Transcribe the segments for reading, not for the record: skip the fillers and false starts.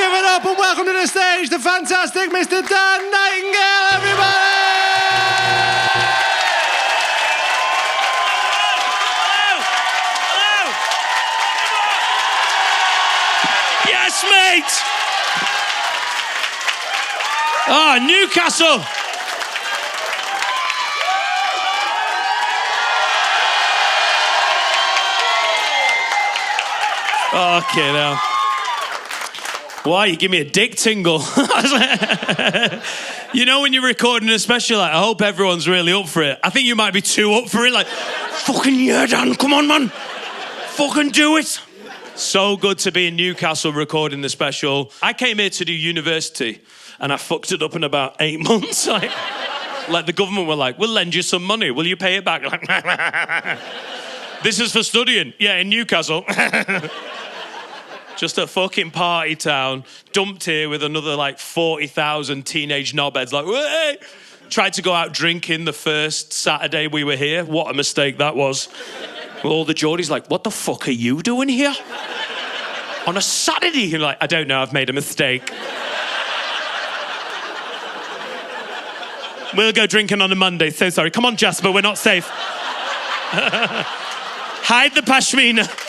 give it up and welcome to the stage the fantastic Mr. Dan Nightingale, everybody! Yes, mate! Ah, Newcastle! Okay, now. Why? You give me a dick tingle. You know when you're recording a special, like, I hope everyone's really up for it. I think you might be too up for it. Like, fucking yeah, Dan, come on, man. Fucking do it. So good to be in Newcastle recording the special. I came here to do university and I fucked it up in about 8 months. Like the government were like, we'll lend you some money. Will you pay it back? Like, this is for studying. Yeah, in Newcastle. Just a fucking party town. Dumped here with another like 40,000 teenage knobheads. Like, hey! Tried to go out drinking the first Saturday we were here. What a mistake that was. All the Geordies like, what the fuck are you doing here? On a Saturday? You're like, I don't know, I've made a mistake. We'll go drinking on a Monday, so sorry. Come on, Jasper, we're not safe. Hide the pashmina.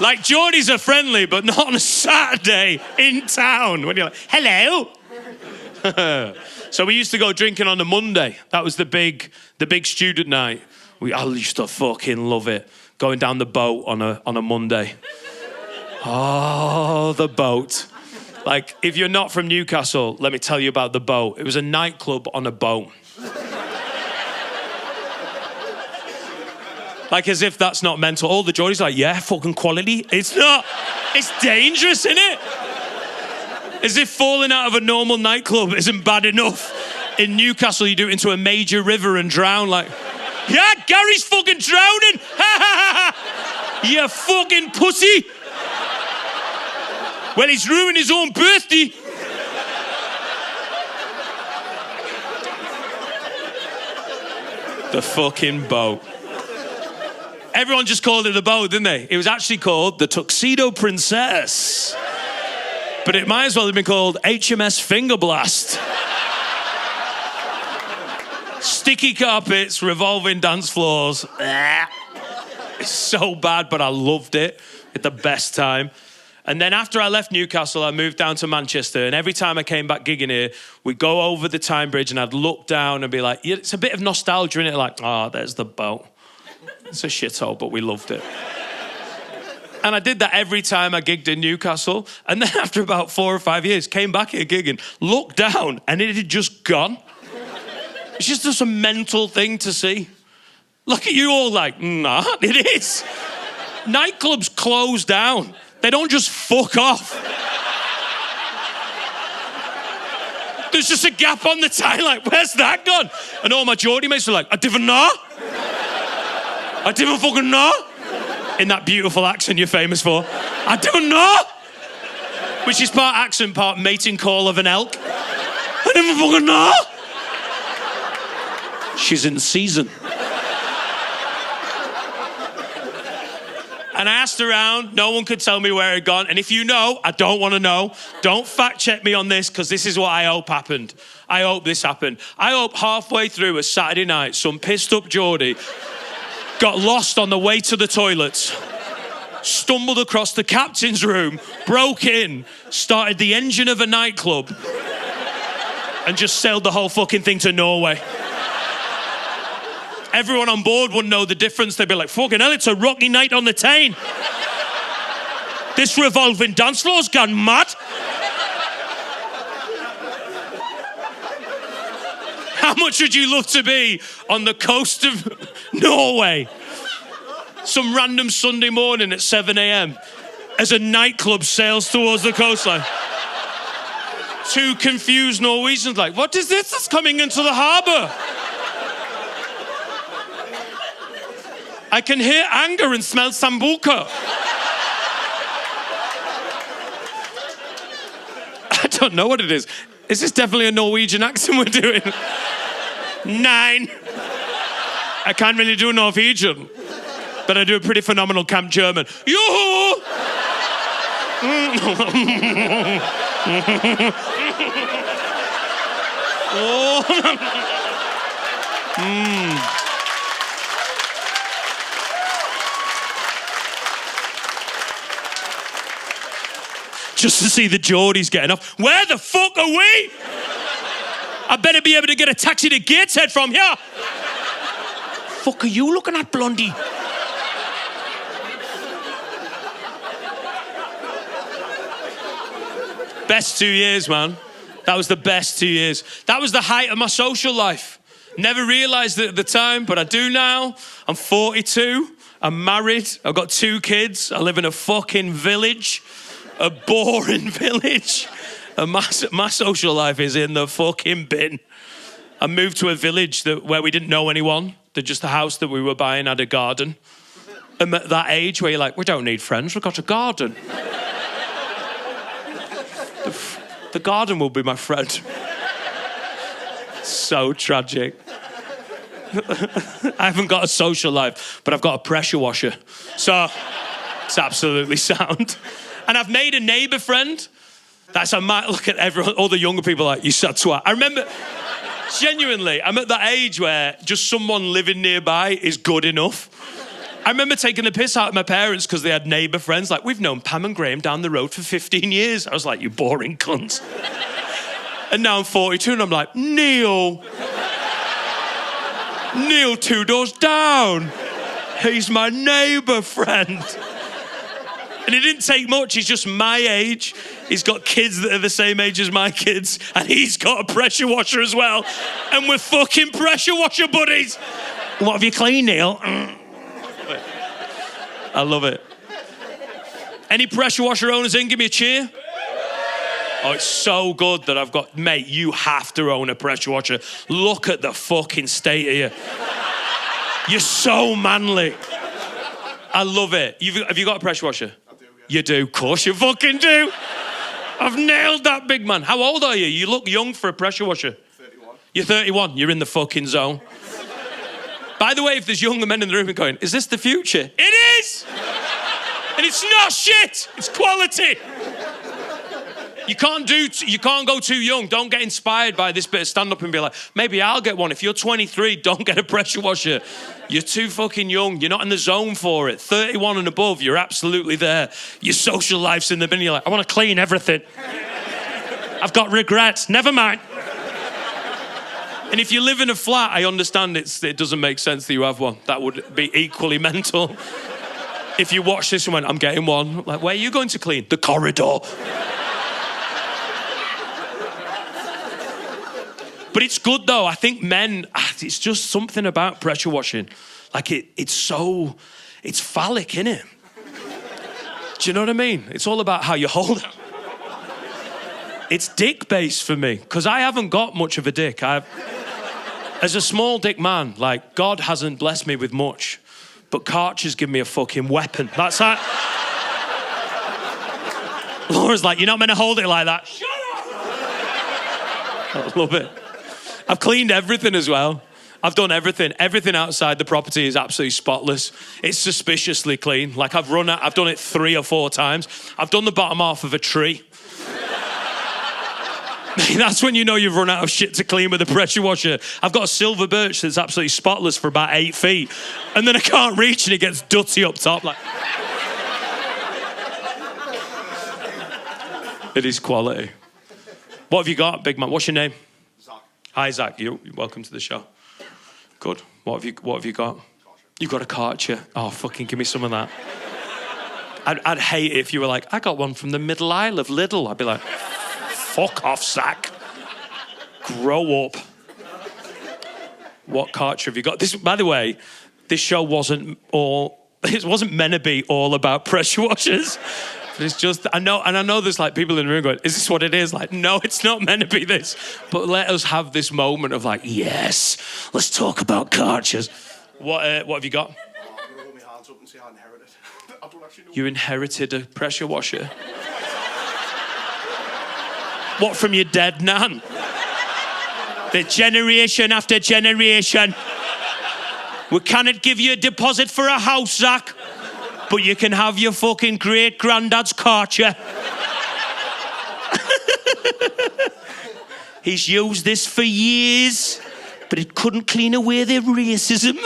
Like, Geordies are friendly, but not on a Saturday in town. When you're like, hello? So we used to go drinking on a Monday. That was the big student night. I used to fucking love it. Going down the boat on a Monday. Oh, the boat. Like, if you're not from Newcastle, let me tell you about the boat. It was a nightclub on a boat. Like, as if that's not mental. All the Geordies like, yeah, fucking quality. It's not. It's dangerous, isn't it? As if falling out of a normal nightclub isn't bad enough. In Newcastle, you do it into a major river and drown. Like, yeah, Gary's fucking drowning. You fucking pussy. Well, he's ruined his own birthday. The fucking boat. Everyone just called it the boat, didn't they? It was actually called the Tuxedo Princess. But it might as well have been called HMS Finger Blast. Sticky carpets, revolving dance floors. It's so bad, but I loved it. It's the best time. And then after I left Newcastle, I moved down to Manchester. And every time I came back gigging here, we'd go over the Tyne Bridge and I'd look down and be like, yeah, it's a bit of nostalgia in it. Like, oh, there's the boat. It's a shithole, but we loved it. And I did that every time I gigged in Newcastle. And then after about 4 or 5 years, came back here gigging, looked down, and it had just gone. It's just a mental thing to see. Look at you all like, nah, it is. Nightclubs close down. They don't just fuck off. There's just a gap on the Tyne, like, where's that gone? And all my Geordie mates are like, I didn't know. I didn't fucking know. In that beautiful accent you're famous for. I don't know. Which is part accent, part mating call of an elk. I didn't fucking know. She's in season. And I asked around, no one could tell me where it had gone. And if you know, I don't want to know. Don't fact check me on this, because this is what I hope happened. I hope this happened. I hope halfway through a Saturday night, some pissed up Geordie got lost on the way to the toilets, stumbled across the captain's room, broke in, started the engine of a nightclub, and just sailed the whole fucking thing to Norway. Everyone on board wouldn't know the difference. They'd be like, fucking hell, it's a rocky night on the Tyne. This revolving dance floor's gone mad. How much would you love to be on the coast of Norway some random Sunday morning at 7 a.m. as a nightclub sails towards the coastline? 2 confused Norwegians like, what is this that's coming into the harbour? I can hear anger and smell sambuca. I don't know what it is. Is this definitely a Norwegian accent we're doing? 9. I can't really do Norwegian. But But I do a pretty phenomenal Camp German. Yoo-hoo! Just to see the Geordies getting off. Where the fuck are we? I better be able to get a taxi to Gateshead from here. Fuck are you looking at, Blondie? Best 2 years, man. That was the best 2 years. That was the height of my social life. Never realised it at the time, but I do now. I'm 42. I'm married. I've got 2 kids. I live in a fucking village. A boring village. And my social life is in the fucking bin. I moved to a village where we didn't know anyone. Just the house that we were buying had a garden. I'm at that age where you're like, we don't need friends, we've got a garden. The garden will be my friend. So tragic. I haven't got a social life, but I've got a pressure washer. So it's absolutely sound. And I've made a neighbour friend. I might look at everyone, all the younger people like, you sad twat. I remember, genuinely, I'm at that age where just someone living nearby is good enough. I remember taking the piss out of my parents because they had neighbour friends. Like, we've known Pam and Graham down the road for 15 years. I was like, you boring cunts. And now I'm 42 and I'm like, Neil, 2 doors down. He's my neighbour friend. And it didn't take much. He's just my age. He's got kids that are the same age as my kids. And he's got a pressure washer as well. And we're fucking pressure washer buddies. What have you cleaned, Neil? I love it. Any pressure washer owners in? Give me a cheer. Oh, it's so good that I've got... Mate, you have to own a pressure washer. Look at the fucking state of you. You're so manly. I love it. Have you got a pressure washer? I do, yeah. You do? Of course you fucking do. I've nailed that, big man. How old are you? You look young for a pressure washer. 31. You're 31. You're in the fucking zone. By the way, if there's younger men in the room and going, is this the future? It is! And it's not shit. It's quality. You can't go too young. Don't get inspired by this bit of stand-up and be like, maybe I'll get one. If you're 23, don't get a pressure washer. You're too fucking young. You're not in the zone for it. 31 and above, you're absolutely there. Your social life's in the bin. You're like, I want to clean everything. I've got regrets. Never mind. And if you live in a flat, I understand it doesn't make sense that you have one. That would be equally mental. If you watch this and went, I'm getting one. Like, where are you going to clean? The corridor. But it's good though. I think men, it's just something about pressure washing. Like it's phallic, innit? Do you know what I mean? It's all about how you hold it. It's dick-based for me, because I haven't got much of a dick. As a small dick man, like, God hasn't blessed me with much, but Karcher's give me a fucking weapon. That's that. Laura's like, you're not meant to hold it like that. Shut up! I love it. I've cleaned everything as well. I've done everything. Everything outside the property is absolutely spotless. It's suspiciously clean. Like, I've done it 3 or 4 times. I've done the bottom half of a tree. That's when you know you've run out of shit to clean with a pressure washer. I've got a silver birch that's absolutely spotless for about 8 feet. And then I can't reach and it gets dirty up top. Like, it is quality. What have you got, big man? What's your name? Zach. Hi, Zach. You're welcome to the show. Good. What have you got? You've got a Karcher. Oh, fucking give me some of that. I'd hate it if you were like, I got one from the middle aisle of Lidl. I'd be like, fuck off, Zach. Grow up. What Karcher have you got? This, by the way, this show wasn't meant to be all about pressure washers. But it's just, I know there's like people in the room going, is this what it is? Like, no, it's not meant to be this. But let us have this moment of like, yes, let's talk about Karchers. What have you got? I'm going to hold my hands up and say I inherited. I don't actually know. You inherited a pressure washer? What, from your dead nan? The generation after generation. We cannot give you a deposit for a house, Zach, but you can have your fucking great-granddad's Karcher. He's used this for years, but it couldn't clean away their racism.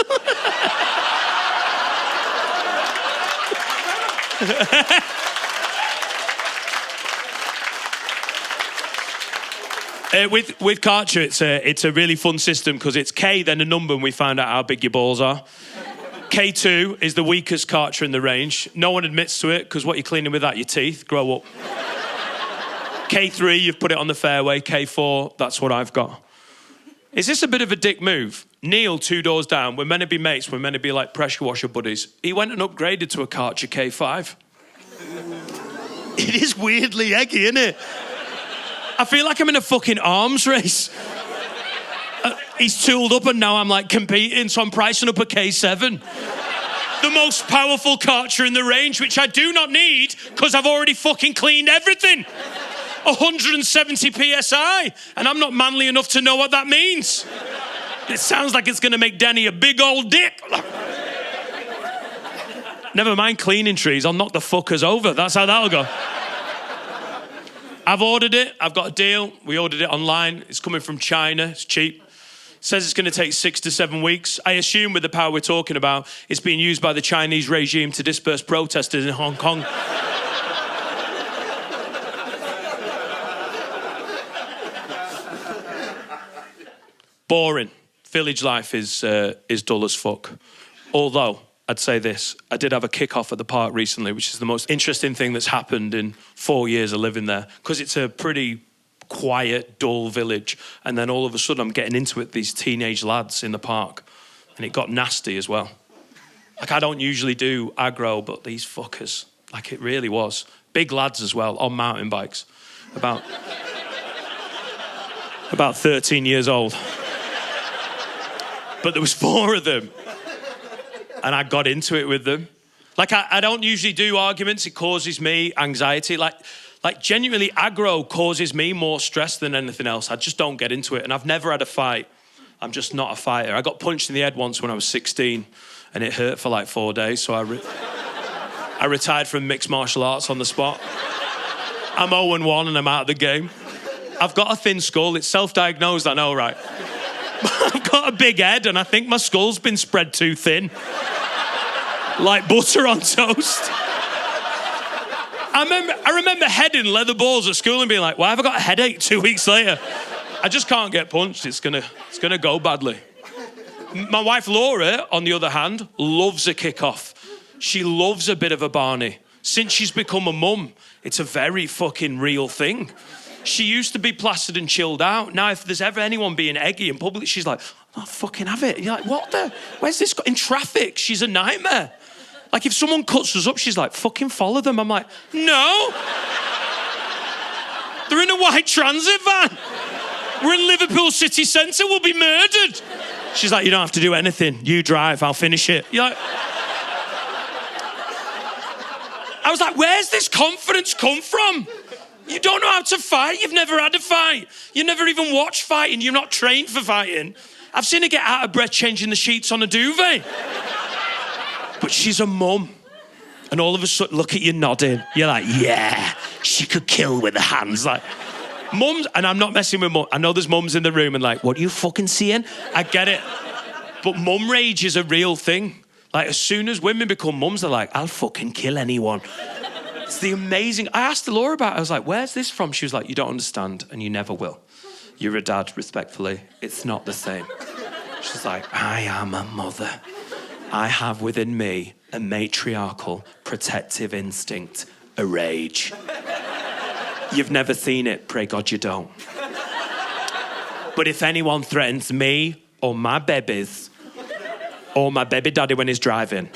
With Karcher, it's a really fun system because it's K, then a number, and we find out how big your balls are. K2 is the weakest Karcher in the range. No one admits to it because what you're cleaning with that, your teeth, grow up. K3, you've put it on the fairway. K4, that's what I've got. Is this a bit of a dick move? Neil, 2 doors down, we're meant to be mates, we're meant to be like pressure washer buddies. He went and upgraded to a Karcher K5. It is weirdly eggy, isn't it? I feel like I'm in a fucking arms race. He's tooled up and now I'm like competing, so I'm pricing up a K7. The most powerful Karcher in the range, which I do not need because I've already fucking cleaned everything. 170 PSI, and I'm not manly enough to know what that means. It sounds like it's gonna make Danny a big old dick. Never mind cleaning trees, I'll knock the fuckers over. That's how that'll go. I've ordered it, I've got a deal. We ordered it online, it's coming from China, it's cheap. Says it's gonna take 6 to 7 weeks. I assume with the power we're talking about, it's being used by the Chinese regime to disperse protesters in Hong Kong. Boring. Village life is dull as fuck. Although, I'd say this, I did have a kick-off at the park recently, which is the most interesting thing that's happened in 4 years of living there, because it's a pretty quiet, dull village, and then all of a sudden I'm getting into it, these teenage lads in the park, and it got nasty as well. Like, I don't usually do aggro, but these fuckers, like, it really was. Big lads as well, on mountain bikes, about 13 years old. But there was 4 of them. And I got into it with them. Like, I don't usually do arguments. It causes me anxiety. Like genuinely, aggro causes me more stress than anything else. I just don't get into it. And I've never had a fight. I'm just not a fighter. I got punched in the head once when I was 16, and it hurt for like 4 days. So I retired from mixed martial arts on the spot. I'm 0-1 and I'm out of the game. I've got a thin skull. It's self-diagnosed, I know, right? I've got a big head and I think my skull's been spread too thin. Like butter on toast. I remember heading leather balls at school and being like, why have I got a headache 2 weeks later? I just can't get punched. It's gonna go badly. My wife Laura, on the other hand, loves a kick-off. She loves a bit of a Barney. Since she's become a mum, it's a very fucking real thing. She used to be placid and chilled out. Now, if there's ever anyone being eggy in public, she's like, oh, fucking have it. You're like, what the? Where's this? In traffic, she's a nightmare. Like, if someone cuts us up, she's like, fucking follow them. I'm like, no. They're in a white transit van. We're in Liverpool city centre. We'll be murdered. She's like, you don't have to do anything. You drive, I'll finish it. You're like... I was like, where's this confidence come from? You don't know how to fight. You've never had a fight. You never even watched fighting. You're not trained for fighting. I've seen her get out of breath changing the sheets on a duvet. But she's a mum. And all of a sudden, look at you nodding. You're like, yeah, she could kill with her hands. Like, mums, and I'm not messing with mum. I know there's mums in the room and like, what are you fucking seeing? I get it. But mum rage is a real thing. Like, as soon as women become mums, they're like, I'll fucking kill anyone. It's the amazing... I asked Laura about it. I was like, where's this from? She was like, you don't understand and you never will. You're a dad, respectfully. It's not the same. She's like, I am a mother. I have within me a matriarchal protective instinct, a rage. You've never seen it. Pray God you don't. But if anyone threatens me or my babies or my baby daddy when he's driving...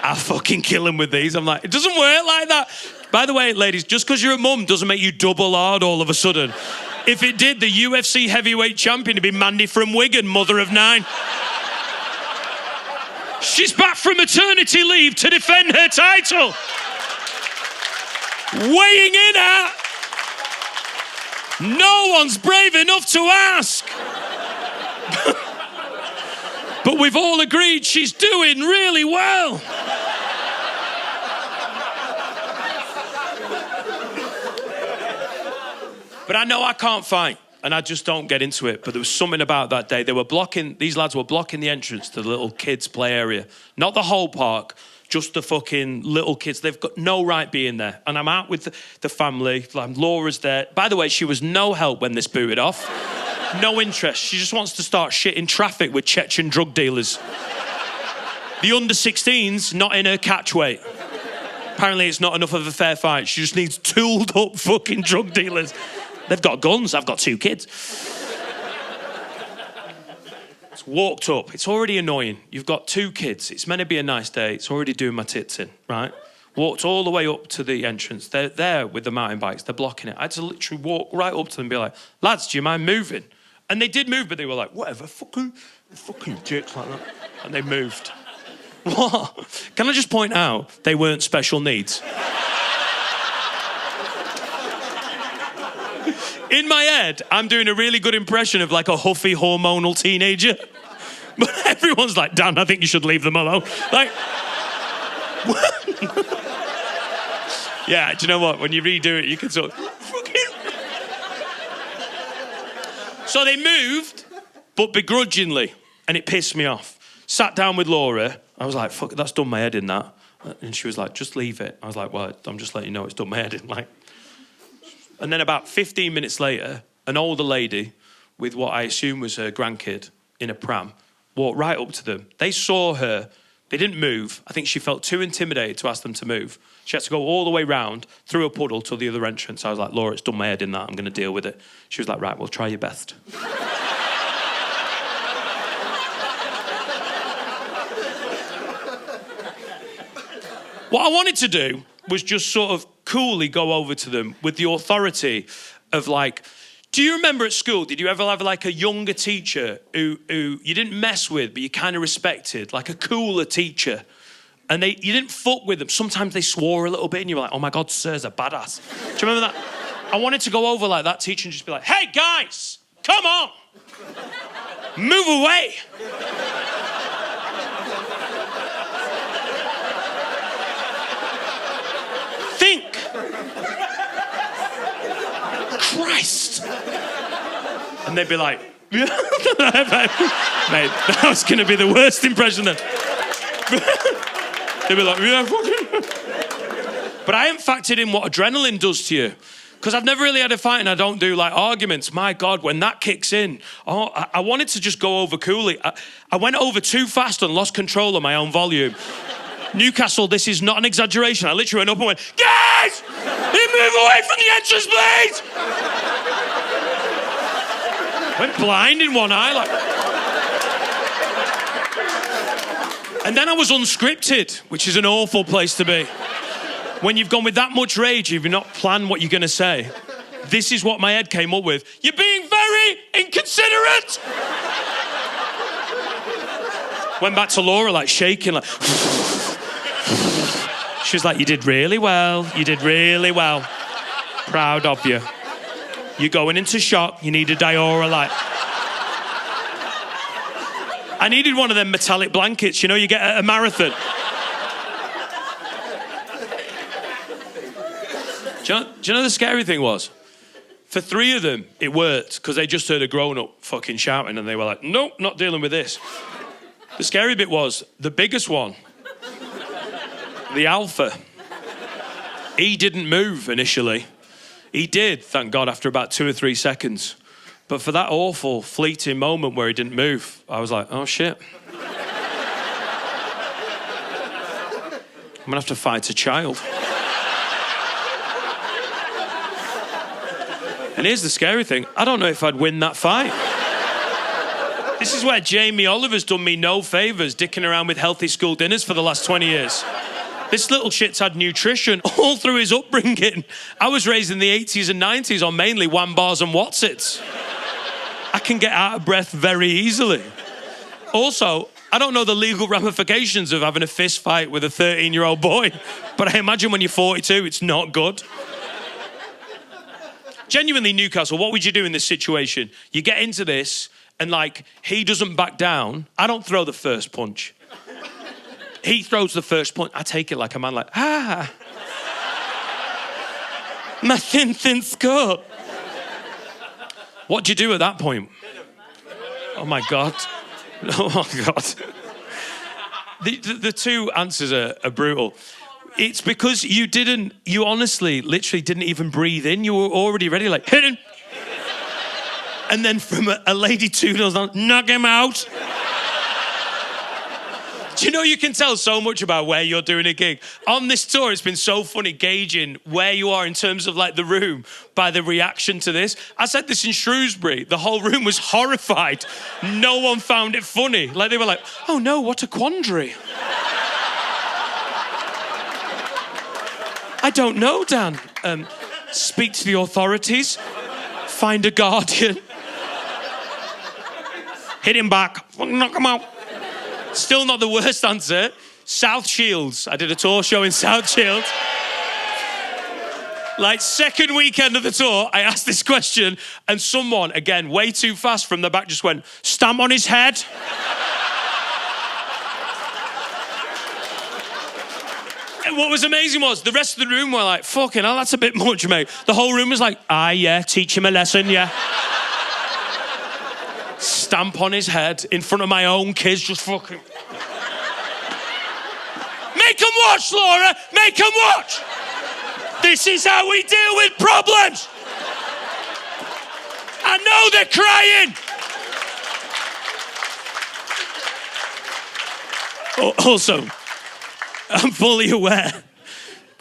I'll fucking kill him with these. I'm like, it doesn't work like that. By the way, ladies, just because you're a mum doesn't make you double hard all of a sudden. If it did, the UFC heavyweight champion would be Mandy from Wigan, mother of 9. She's back from maternity leave to defend her title. Weighing in at... No one's brave enough to ask. But we've all agreed she's doing really well. But I know I can't fight, and I just don't get into it. But there was something about that day. These lads were blocking the entrance to the little kids' play area. Not the whole park, just the fucking little kids. They've got no right being there. And I'm out with the family. Laura's there. By the way, she was no help when this booted off. No interest. She just wants to start shit in traffic with Chechen drug dealers. The under-16s not in her catch weight. Apparently it's not enough of a fair fight. She just needs tooled up fucking drug dealers. They've got guns. I've got 2 kids. It's walked up. It's already annoying. You've got 2 kids. It's meant to be a nice day. It's already doing my tits in, right? Walked all the way up to the entrance. They're there with the mountain bikes. They're blocking it. I had to literally walk right up to them and be like, lads, do you mind moving? And they did move, but they were like, whatever, fucking dicks like that. And they moved. What? Can I just point out, they weren't special needs. In my head, I'm doing a really good impression of like a huffy, hormonal teenager. But everyone's like, Dan, I think you should leave them alone. Like, yeah, do you know what? When you redo it, you can sort of... So they moved, but begrudgingly, and it pissed me off. Sat down with Laura. I was like, fuck, that's done my head in, that. And she was like, just leave it. I was like, well, I'm just letting you know it's done my head in, like... And then about 15 minutes later, an older lady with what I assume was her grandkid in a pram walked right up to them. They saw her. They didn't move. I think she felt too intimidated to ask them to move. She had to go all the way round, through a puddle to the other entrance. I was like, Laura, it's done my head in that. I'm going to deal with it. She was like, right, well, try your best. What I wanted to do was just sort of coolly go over to them with the authority of like, do you remember at school, did you ever have like a younger teacher who you didn't mess with, but you kind of respected, like a cooler teacher? And you didn't fuck with them. Sometimes they swore a little bit and you were like, oh my God, sir's a badass. Do you remember that? I wanted to go over like that teacher and just be like, hey guys, come on, move away. Think. Christ. And they'd be like, mate, that was going to be the worst impression then. They'd be like, yeah, fucking. But I haven't factored in what adrenaline does to you. Because I've never really had a fight and I don't do like arguments. My God, when that kicks in, I wanted to just go over coolly. I went over too fast and lost control of my own volume. Newcastle, this is not an exaggeration. I literally went up and went, guys, you move away from the entrance, please. Went blind in one eye, like. And then I was unscripted, which is an awful place to be. When you've gone with that much rage, you've not planned what you're going to say. This is what my head came up with. You're being very inconsiderate. Went back to Laura, like, shaking, like... She was like, you did really well. You did really well. Proud of you. You're going into shock. You need a Diora light. I needed one of them metallic blankets, you know, you get at a marathon. Do you know the scary thing was? For 3 of them, it worked, because they just heard a grown-up fucking shouting, and they were like, nope, not dealing with this. The scary bit was, the biggest one, the alpha, he didn't move initially. He did, thank God, after about 2 or 3 seconds. But for that awful, fleeting moment where he didn't move, I was like, oh, shit. I'm going to have to fight a child. And here's the scary thing. I don't know if I'd win that fight. This is where Jamie Oliver's done me no favours, dicking around with healthy school dinners for the last 20 years. This little shit's had nutrition all through his upbringing. I was raised in the 80s and 90s on mainly wham bars and Watsits. I can get out of breath very easily. Also, I don't know the legal ramifications of having a fist fight with a 13-year-old boy, but I imagine when you're 42, it's not good. Genuinely, Newcastle, what would you do in this situation? You get into this, And like, he doesn't back down. I don't throw the first punch. He throws the first punch. I take it like a man, like, my thin skull. What do you do at that point? Oh my God. Oh my God. The two answers are brutal. It's because you honestly, literally didn't even breathe in. You were already ready, like, hit him. And then from a lady 2-0 down, knock him out. Do you know you can tell so much about where you're doing a gig? On this tour, it's been so funny gauging where you are in terms of like the room by the reaction to this. I said this in Shrewsbury. The whole room was horrified. No one found it funny. Like they were like, oh no, what a quandary. I don't know, Dan. Speak to the authorities. Find a guardian. Hit him back. Knock him out. Still not the worst answer. South Shields. I did a tour show in South Shields. Like, second weekend of the tour, I asked this question, and someone, again, way too fast from the back, just went, stamp on his head. And what was amazing was the rest of the room were like, fucking hell, that's a bit much, mate. The whole room was like, yeah, teach him a lesson, yeah. Stamp on his head in front of my own kids, just fucking... Make them watch, Laura! Make them watch! This is how we deal with problems! I know they're crying! Also, I'm fully aware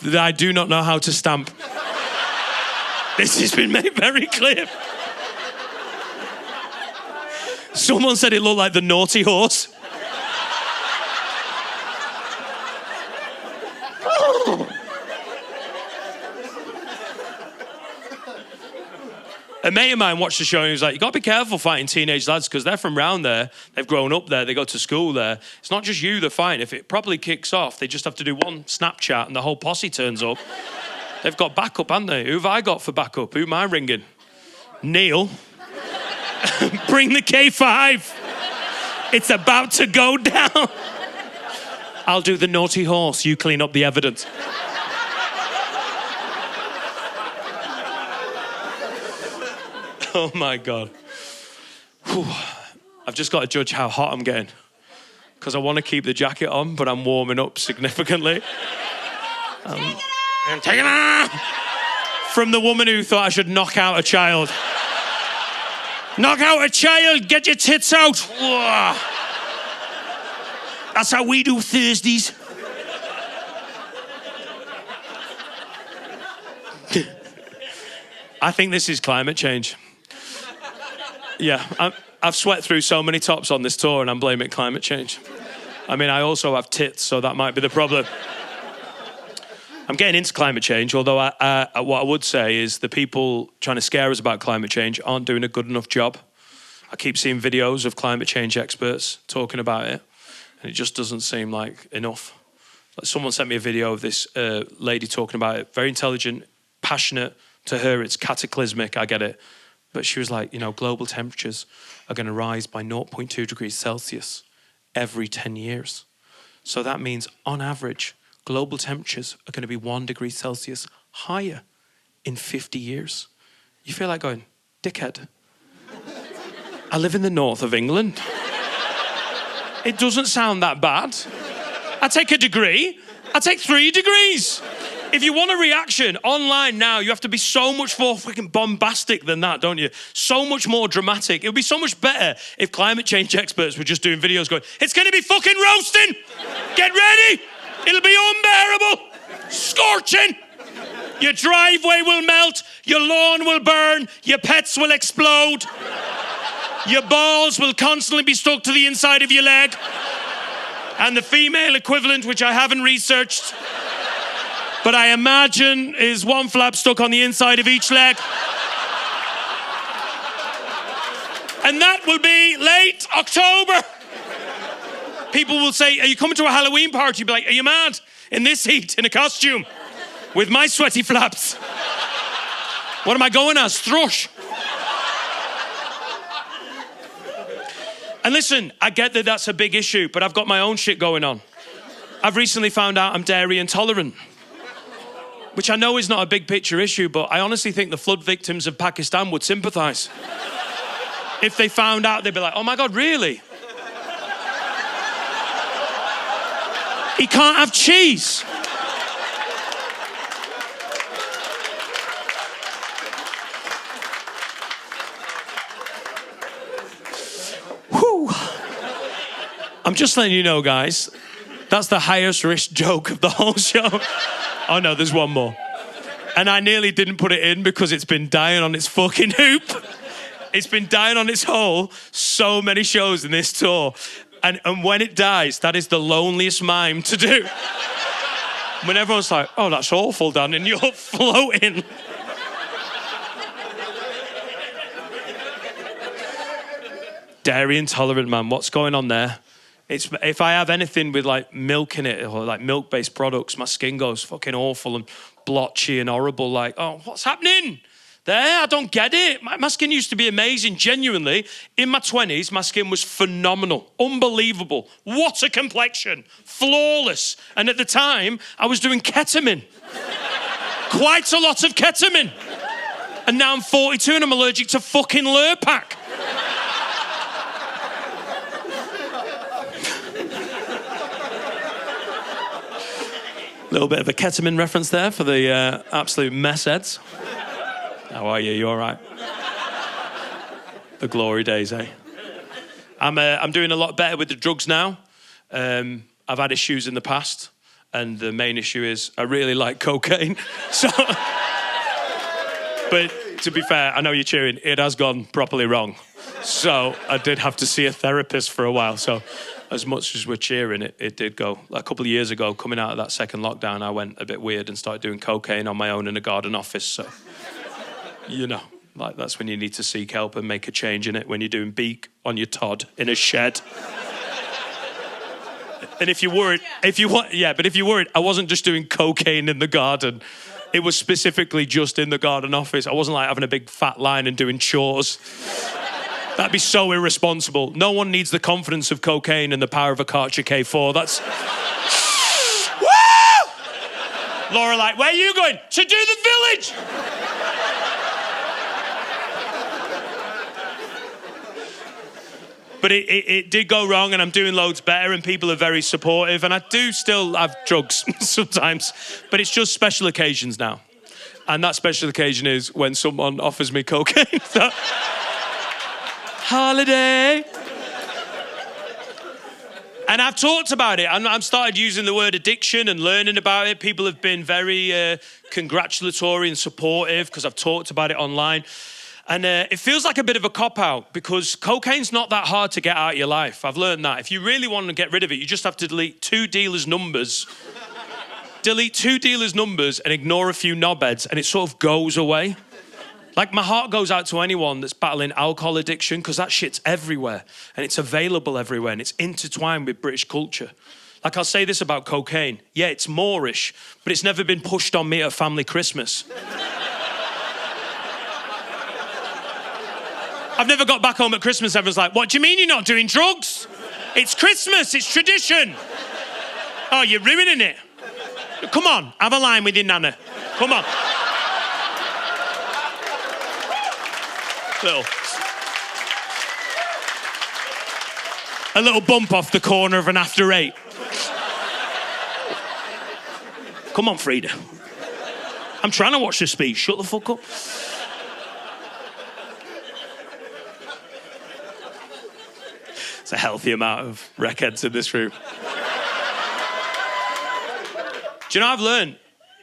that I do not know how to stamp. This has been made very clear. Someone said it looked like the naughty horse. A mate of mine watched the show and he was like, you got to be careful fighting teenage lads because they're from round there. They've grown up there. They go to school there. It's not just you they're fighting. If it properly kicks off, they just have to do one Snapchat and the whole posse turns up. They've got backup, haven't they? Who have I got for backup? Who am I ringing? Neil. Bring the K5. It's about to go down. I'll do the naughty horse. You clean up the evidence. Oh my God. Whew. I've just got to judge how hot I'm getting because I want to keep the jacket on, but I'm warming up significantly. Take it off! From the woman who thought I should knock out a child. Knock out a child, get your tits out. Whoa. That's how we do Thursdays. I think this is climate change. Yeah, I've sweat through so many tops on this tour and I'm blaming climate change. I mean, I also have tits, so that might be the problem. I'm getting into climate change, although what I would say is the people trying to scare us about climate change aren't doing a good enough job. I keep seeing videos of climate change experts talking about it, and it just doesn't seem like enough. Like someone sent me a video of this lady talking about it, very intelligent, passionate. To her, it's cataclysmic, I get it. But she was like, you know, global temperatures are going to rise by 0.2 degrees Celsius every 10 years. So that means, on average, global temperatures are going to be 1 degree Celsius higher in 50 years. You feel like going, dickhead. I live in the north of England. It doesn't sound that bad. I take a degree. I take 3 degrees. If you want a reaction online now, you have to be so much more freaking bombastic than that, don't you? So much more dramatic. It would be so much better if climate change experts were just doing videos going, it's going to be fucking roasting. Get ready. It'll be unbearable. Scorching. Your driveway will melt. Your lawn will burn. Your pets will explode. Your balls will constantly be stuck to the inside of your leg. And the female equivalent, which I haven't researched, but I imagine is one flap stuck on the inside of each leg. And that will be late October. People will say, are you coming to a Halloween party? You'll be like, are you mad? In this heat, in a costume, with my sweaty flaps. What am I going as? Thrush. And listen, I get that that's a big issue, but I've got my own shit going on. I've recently found out I'm dairy intolerant, which I know is not a big picture issue, but I honestly think the flood victims of Pakistan would sympathise. If they found out, they'd be like, oh my God, really? He can't have cheese. Whew. I'm just letting you know, guys, that's the highest risk joke of the whole show. Oh no, there's one more. And I nearly didn't put it in because it's been dying on its fucking hoop. It's been dying on its hole so many shows in this tour. And when it dies, that is the loneliest mime to do. When everyone's like, oh, that's awful, Dan, and you're floating. Dairy intolerant, man, what's going on there? If I have anything with like milk in it or like milk-based products, my skin goes fucking awful and blotchy and horrible. Like, oh, what's happening? There, I don't get it. My skin used to be amazing, genuinely. In my 20s, my skin was phenomenal, unbelievable. What a complexion, flawless. And at the time, I was doing ketamine. Quite a lot of ketamine. And now I'm 42 and I'm allergic to fucking Lurpak. Little bit of a ketamine reference there for the absolute mess heads. How are you? You all right? The glory days, eh? I'm doing a lot better with the drugs now. I've had issues in the past, and the main issue is I really like cocaine. So, but to be fair, I know you're cheering. It has gone properly wrong. So I did have to see a therapist for a while. So as much as we're cheering, it did go. A couple of years ago, coming out of that second lockdown, I went a bit weird and started doing cocaine on my own in a garden office. So, you know, like that's when you need to seek help and make a change in it, when you're doing beak on your Todd in a shed. And if you're worried, but if you're worried, I wasn't just doing cocaine in the garden. It was specifically just in the garden office. I wasn't like having a big fat line and doing chores. That'd be so irresponsible. No one needs the confidence of cocaine and the power of a Karcher K4. That's... Woo! Laura like, where are you going? To do the village! But it did go wrong, and I'm doing loads better, and people are very supportive, and I do still have drugs sometimes, but it's just special occasions now. And that special occasion is when someone offers me cocaine. So, holiday. And I've talked about it. I've started using the word addiction and learning about it. People have been very congratulatory and supportive because I've talked about it online. And it feels like a bit of a cop-out because cocaine's not that hard to get out of your life. I've learned that. If you really want to get rid of it, you just have to delete 2 dealers' numbers. Delete 2 dealers' numbers and ignore a few knobheads, and it sort of goes away. Like, my heart goes out to anyone that's battling alcohol addiction because that shit's everywhere, and it's available everywhere, and it's intertwined with British culture. Like, I'll say this about cocaine. Yeah, it's Moorish, but it's never been pushed on me at a family Christmas. I've never got back home at Christmas, everyone's like, what do you mean you're not doing drugs? It's Christmas, it's tradition. Oh, you're ruining it. Come on, have a line with your nana. Come on. A little bump off the corner of an after 8. Come on, Frida. I'm trying to watch the speech. Shut the fuck up. It's a healthy amount of wreckheads in this room. Do you know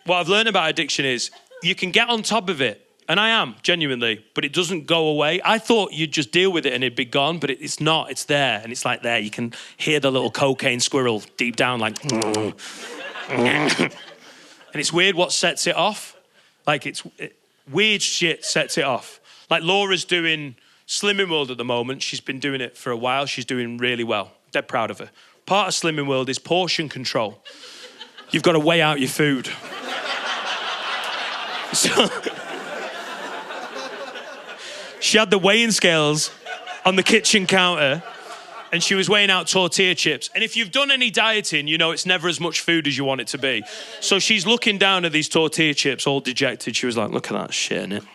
what I've learned about addiction is you can get on top of it, and I am, genuinely, but it doesn't go away. I thought you'd just deal with it and it'd be gone, but it's not. It's there, and it's like there. You can hear the little cocaine squirrel deep down, like... And it's weird what sets it off. Like, weird shit sets it off. Like, Laura's doing Slimming World at the moment. She's been doing it for a while. She's doing really well. Dead proud of her. Part of Slimming World is portion control. You've got to weigh out your food. So, she had the weighing scales on the kitchen counter, and she was weighing out tortilla chips. And if you've done any dieting, you know it's never as much food as you want it to be. So she's looking down at these tortilla chips, all dejected. She was like, look at that shit, innit?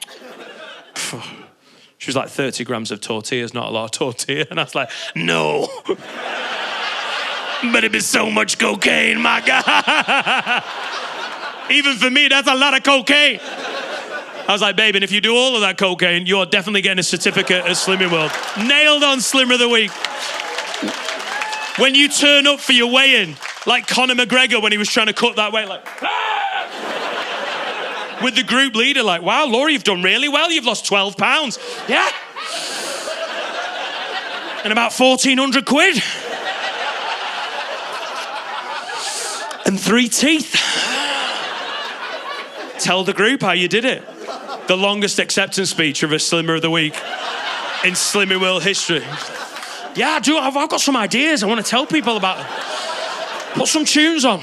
She was like, 30 grams of tortillas, not a lot of tortilla. And I was like, no. But it'd be so much cocaine, my God. Even for me, that's a lot of cocaine. I was like, babe, and if you do all of that cocaine, you're definitely getting a certificate at Slimming World. Nailed on Slimmer of the Week. When you turn up for your weigh-in, like Conor McGregor when he was trying to cut that weight, like, ah! With the group leader, like, wow, Laura, you've done really well. You've lost 12 pounds. Yeah. And about 1,400 quid. And 3 teeth. Tell the group how you did it. The longest acceptance speech of a Slimmer of the Week in Slimming World history. Yeah, I do. I've got some ideas I want to tell people about. Put some tunes on.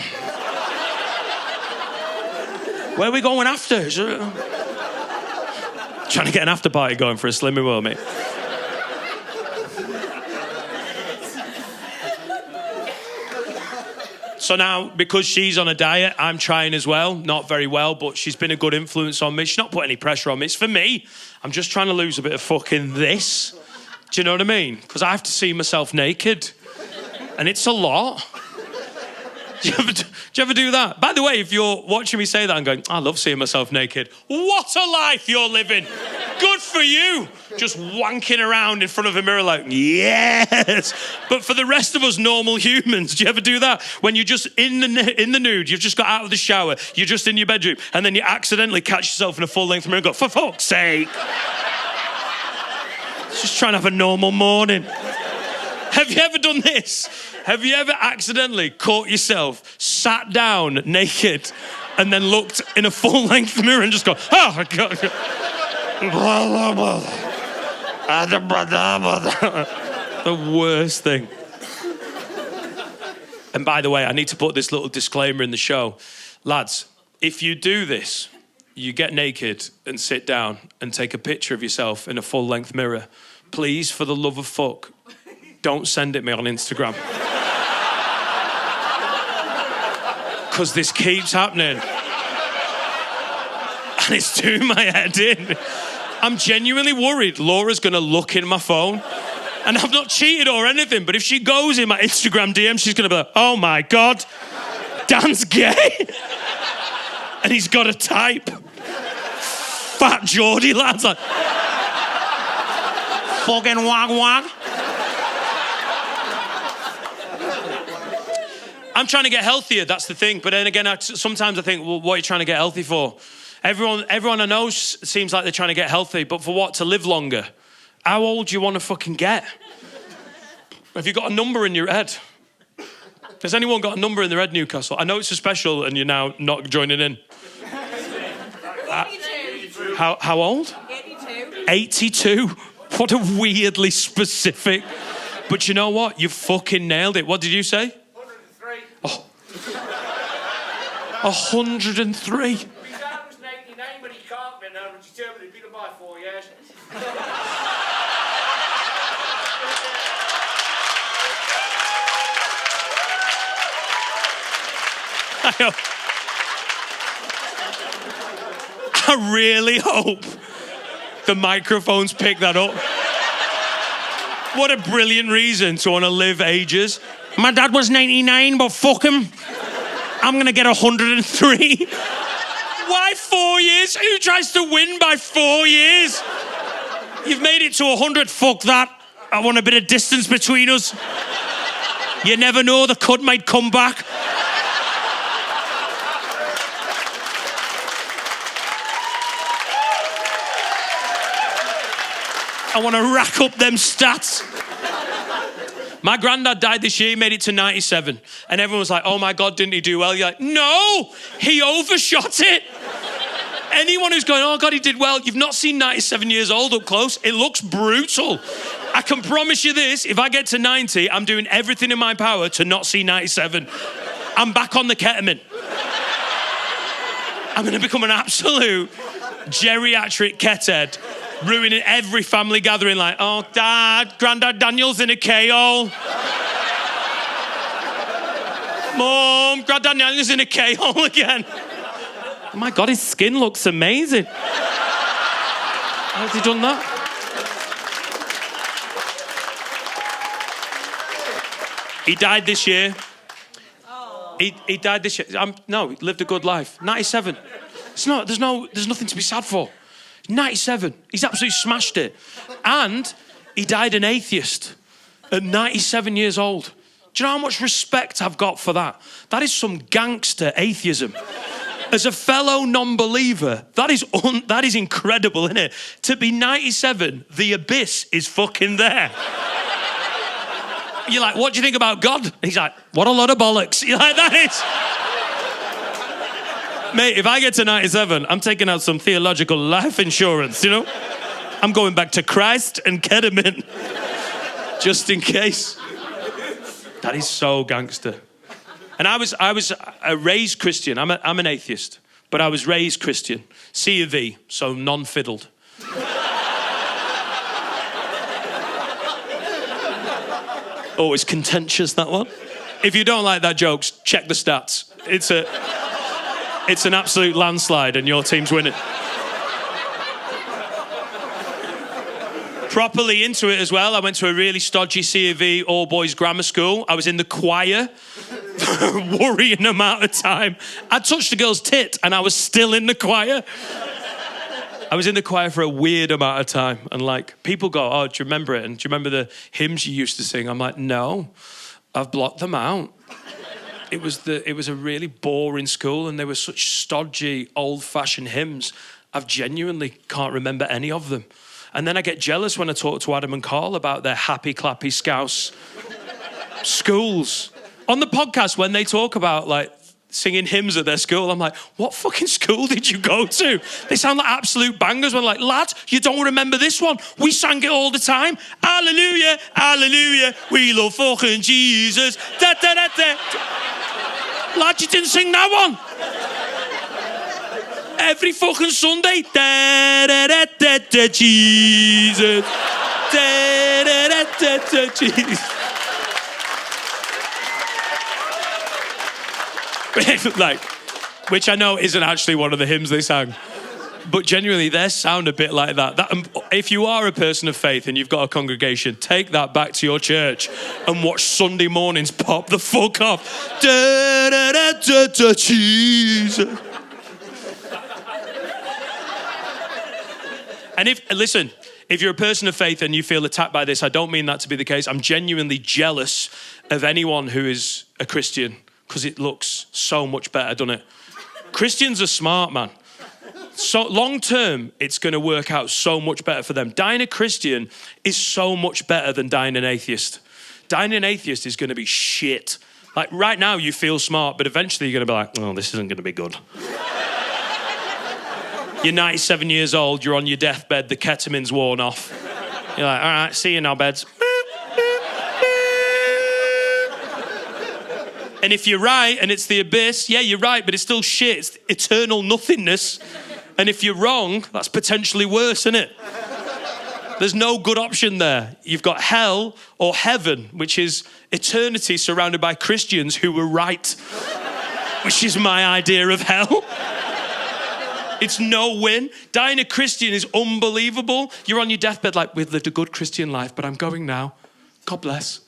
Where are we going after? Trying to get an after party going for a Slimming World, mate. So now, because she's on a diet, I'm trying as well. Not very well, but she's been a good influence on me. She's not put any pressure on me. It's for me. I'm just trying to lose a bit of fucking this. Do you know what I mean? Because I have to see myself naked. And it's a lot. Do you ever do that? By the way, if you're watching me say that and going, I love seeing myself naked. What a life you're living. Good for you. Just wanking around in front of a mirror like, yes. But for the rest of us normal humans, do you ever do that? When you're just in the nude, you've just got out of the shower, you're just in your bedroom, and then you accidentally catch yourself in a full-length mirror and go, for fuck's sake. Just trying to have a normal morning. Have you ever done this? Have you ever accidentally caught yourself, sat down naked, and then looked in a full-length mirror and just go, oh, God. The worst thing. And by the way, I need to put this little disclaimer in the show. Lads, if you do this, you get naked and sit down and take a picture of yourself in a full-length mirror, please, for the love of fuck, don't send it me on Instagram. Because this keeps happening. And it's doing my head in. I'm genuinely worried Laura's going to look in my phone. And I've not cheated or anything, but if she goes in my Instagram DM, she's going to be like, oh my God, Dan's gay. And he's got a type. Fat Geordie lads, like, fucking wag wag. I'm trying to get healthier, that's the thing. But then again, sometimes I think, well, what are you trying to get healthy for? Everyone I know seems like they're trying to get healthy, but for what? To live longer. How old do you want to fucking get? Have you got a number in your head? Has anyone got a number in their head, Newcastle? I know it's a special and you're now not joining in. 82. How old? 82. 82? What a weirdly specific. But you know what? You fucking nailed it. What did you say? 103. Oh. 103. My dad was 99, but he can't be now. He's determined to be by 4 years. I really hope the microphones pick that up. What a brilliant reason to want to live ages. My dad was 99, but fuck him. I'm going to get 103. Why 4 years? Who tries to win by 4 years? You've made it to 100. Fuck that. I want a bit of distance between us. You never know, the cut might come back. I want to rack up them stats. My granddad died this year, he made it to 97. And everyone was like, oh my God, didn't he do well? You're like, no, he overshot it. Anyone who's going, oh God, he did well, you've not seen 97 years old up close. It looks brutal. I can promise you this, if I get to 90, I'm doing everything in my power to not see 97. I'm back on the ketamine. I'm going to become an absolute geriatric kethead Ruining every family gathering, like, oh, Dad, Grandad Daniel's in a K-hole. Mum, Grandad Daniel's in a K-hole again. Oh my God, his skin looks amazing. How's he done that? He died this year. He died this year. No, he lived a good life. 97. There's nothing to be sad for. 97. He's absolutely smashed it. And he died an atheist at 97 years old. Do you know how much respect I've got for that? That is some gangster atheism. As a fellow non-believer, that is incredible, isn't it? To be 97, the abyss is fucking there. You're like, what do you think about God? He's like, what a lot of bollocks. You're like, that is... Mate, if I get to 97, I'm taking out some theological life insurance, you know? I'm going back to Christ and ketamine. Just in case. That is so gangster. And I was raised Christian. I'm an atheist, but I was raised Christian. C of E, so non-fiddled. Oh, it's contentious, that one. If you don't like that joke, check the stats. It's an absolute landslide and your team's winning. Properly into it as well. I went to a really stodgy C of E all-boys grammar school. I was in the choir for a worrying amount of time. I touched a girl's tit and I was still in the choir. I was in the choir for a weird amount of time, and like people go, oh, do you remember it? And do you remember the hymns you used to sing? I'm like, no, I've blocked them out. It was a really boring school, and they were such stodgy, old-fashioned hymns. I've genuinely can't remember any of them. And then I get jealous when I talk to Adam and Carl about their happy, clappy Scouse schools. On the podcast, when they talk about like singing hymns at their school, I'm like, what fucking school did you go to? They sound like absolute bangers. When I'm like, lad, you don't remember this one? We sang it all the time. Hallelujah, hallelujah, we love fucking Jesus. Da, da, da, da. Lad, you didn't sing that one. Every fucking Sunday. Da, da, da, da, da, Jesus. Da, da, da, da, da, Jesus. Like, which I know isn't actually one of the hymns they sang, but genuinely they sound a bit like that. If you are a person of faith and you've got a congregation, take that back to your church and watch Sunday mornings pop the fuck off. Da, da, da, da, da, Jesus. And if you're a person of faith and you feel attacked by this, I don't mean that to be the case. I'm genuinely jealous of anyone who is a Christian, because it looks so much better, doesn't it? Christians are smart, man. So long term, it's going to work out so much better for them. Dying a Christian is so much better than dying an atheist. Dying an atheist is going to be shit. Like right now, you feel smart, but eventually you're going to be like, oh, this isn't going to be good. You're 97 years old, you're on your deathbed, the ketamine's worn off. You're like, all right, see you now, beds. And if you're right and it's the abyss, yeah, you're right, but it's still shit. It's eternal nothingness. And if you're wrong, that's potentially worse, isn't it? There's no good option there. You've got hell or heaven, which is eternity surrounded by Christians who were right, which is my idea of hell. It's no win. Dying a Christian is unbelievable. You're on your deathbed like, we've lived a good Christian life, but I'm going now. God bless.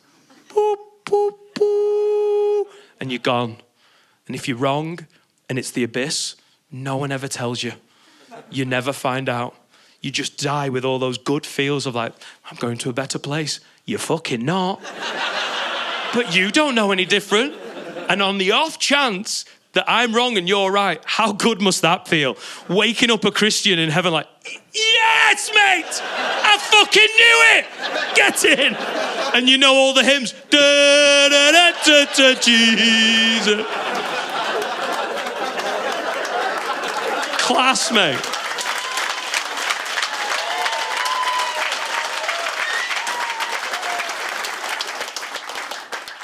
Boop, boop, boop. And you're gone. And if you're wrong and it's the abyss, no one ever tells you. You never find out. You just die with all those good feels of like, I'm going to a better place. You're fucking not. But you don't know any different. And on the off chance that I'm wrong and you're right, how good must that feel? Waking up a Christian in heaven like, yes, mate! I fucking knew it! Get in! And you know all the hymns. Da, da, da, da, da, Jesus. Class, mate.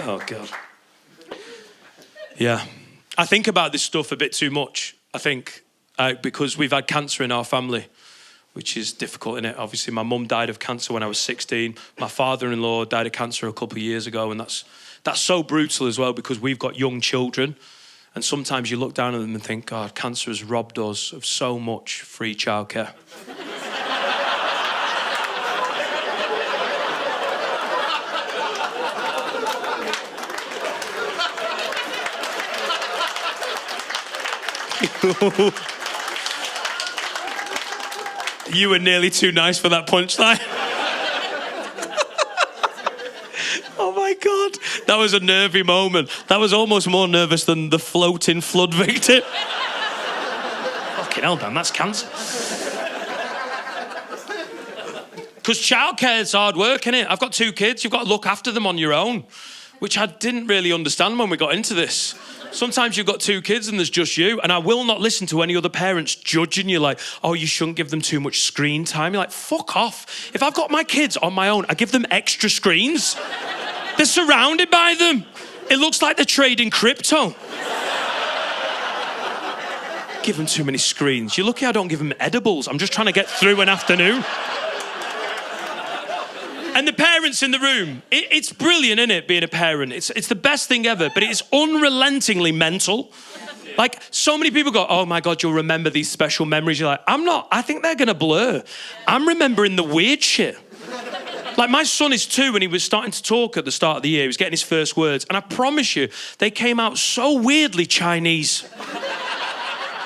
Oh, God. Yeah. I think about this stuff a bit too much. I think because we've had cancer in our family. which is difficult, innit? Obviously, my mum died of cancer when I was 16. My father-in-law died of cancer a couple of years ago, and that's so brutal as well because we've got young children, and sometimes you look down at them and think, God, cancer has robbed us of so much free childcare. You were nearly too nice for that punchline. Oh my God, that was a nervy moment. That was almost more nervous than the floating flood victim. Fucking hell, Dan, that's cancer. Because childcare is hard work, innit? I've got 2 kids, you've got to look after them on your own, which I didn't really understand when we got into this. Sometimes you've got 2 kids and there's just you, and I will not listen to any other parents judging you like, oh, you shouldn't give them too much screen time. You're like, fuck off. If I've got my kids on my own, I give them extra screens. They're surrounded by them. It looks like they're trading crypto. Give them too many screens. You're lucky I don't give them edibles. I'm just trying to get through an afternoon. And the parents in the room, it's brilliant, isn't it, being a parent? It's the best thing ever, but it's unrelentingly mental. Like, so many people go, oh my God, you'll remember these special memories. You're like, I'm not. I think they're going to blur. I'm remembering the weird shit. Like, my son is 2 and he was starting to talk at the start of the year. He was getting his first words. And I promise you, they came out so weirdly Chinese.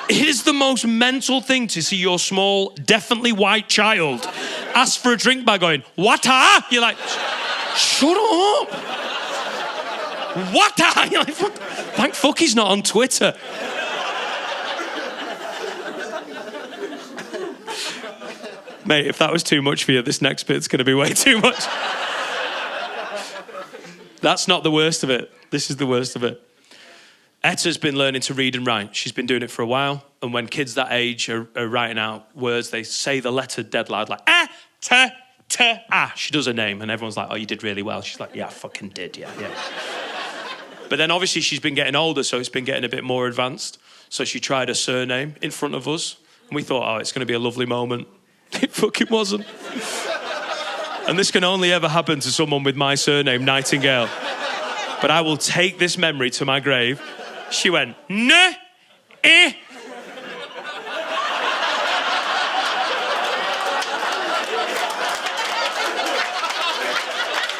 It is the most mental thing to see your small, definitely white child ask for a drink by going, "Wata?" You're like, shut up. Wata? You're like, thank fuck he's not on Twitter. Mate, if that was too much for you, this next bit's going to be way too much. That's not the worst of it. This is the worst of it. Etta's been learning to read and write. She's been doing it for a while. And when kids that age are writing out words, they say the letter dead loud, like, ah, ta, ta, ah. She does her name, and everyone's like, oh, you did really well. She's like, yeah, I fucking did, yeah. But then obviously she's been getting older, so it's been getting a bit more advanced. So she tried her surname in front of us, and we thought, oh, it's going to be a lovely moment. It fucking wasn't. And this can only ever happen to someone with my surname, Nightingale. But I will take this memory to my grave. She went, ne, eh.